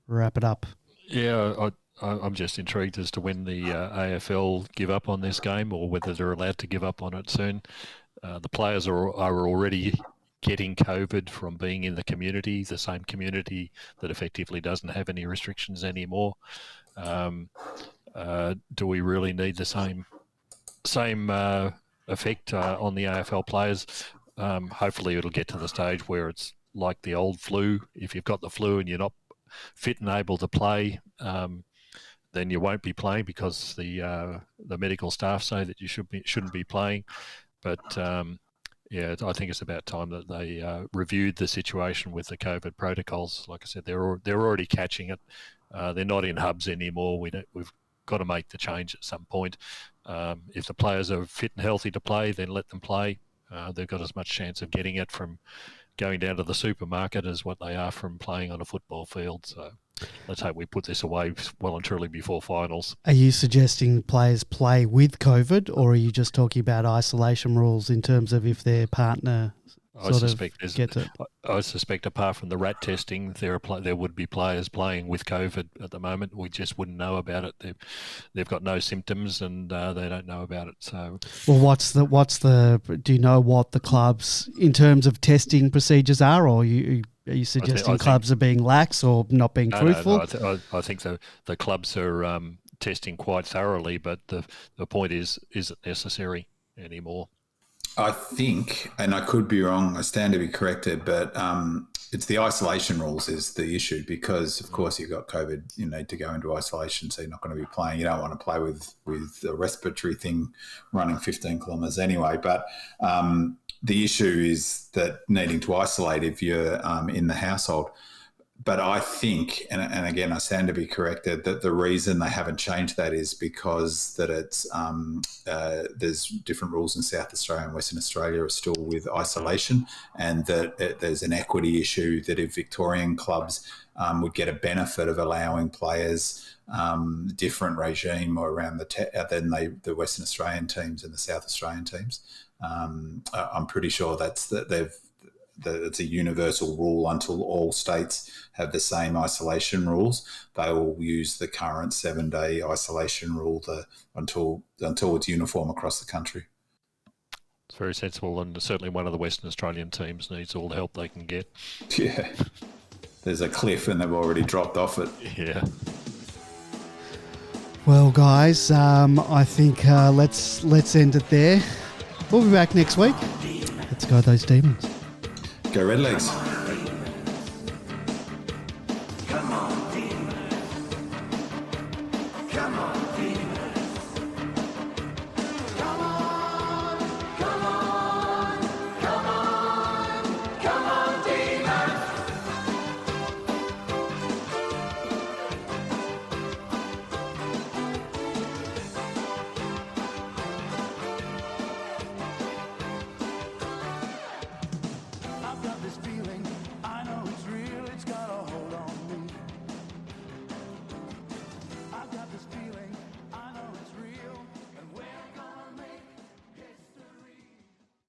wrap it up. Yeah, I'm just intrigued as to when the AFL give up on this game, or whether they're allowed to give up on it soon. The players are already getting COVID from being in the community, the same community that effectively doesn't have any restrictions anymore. Do we really need the same effect on the AFL players? Hopefully it'll get to the stage where it's like the old flu. If you've got the flu and you're not fit and able to play, then you won't be playing because the medical staff say that you shouldn't be playing. But yeah, I think it's about time that they reviewed the situation with the COVID protocols. Like I said, they're already catching it. They're not in hubs anymore. We've got to make the change at some point. If the players are fit and healthy to play, then let them play. They've got as much chance of getting it from going down to the supermarket as what they are from playing on a football field. So let's hope we put this away well and truly before finals. Are you suggesting players play with COVID, or are you just talking about isolation rules in terms of if their partner I suspect gets it? I suspect apart from the rat testing, there would be players playing with COVID at the moment. We just wouldn't know about it. They've got no symptoms and they don't know about it. So, well, do you know what the clubs in terms of testing procedures are, or are you suggesting clubs are being lax or not being truthful? No, I think the clubs are testing quite thoroughly, but the point is it necessary anymore? I think, and I could be wrong, I stand to be corrected, but it's the isolation rules is the issue because, of course, you've got COVID, you need to go into isolation, so you're not going to be playing. You don't want to play with a respiratory thing running 15 kilometres anyway. But the issue is that needing to isolate if you're in the household. But I think, and again, I stand to be corrected, that the reason they haven't changed that is because that it's there's different rules in South Australia and Western Australia are still with isolation, and that there's an equity issue that if Victorian clubs would get a benefit of allowing players different regime or around than the Western Australian teams and the South Australian teams. I'm pretty sure that's it's a universal rule until all states have the same isolation rules. They will use the current 7-day isolation rule until it's uniform across the country. It's very sensible, and certainly one of the Western Australian teams needs all the help they can get. Yeah. There's a cliff and they've already dropped off it. Yeah. Well, guys, I think let's end it there. We'll be back next week. Let's go those Demons. Go Redlegs. Come on, team. Come on, team.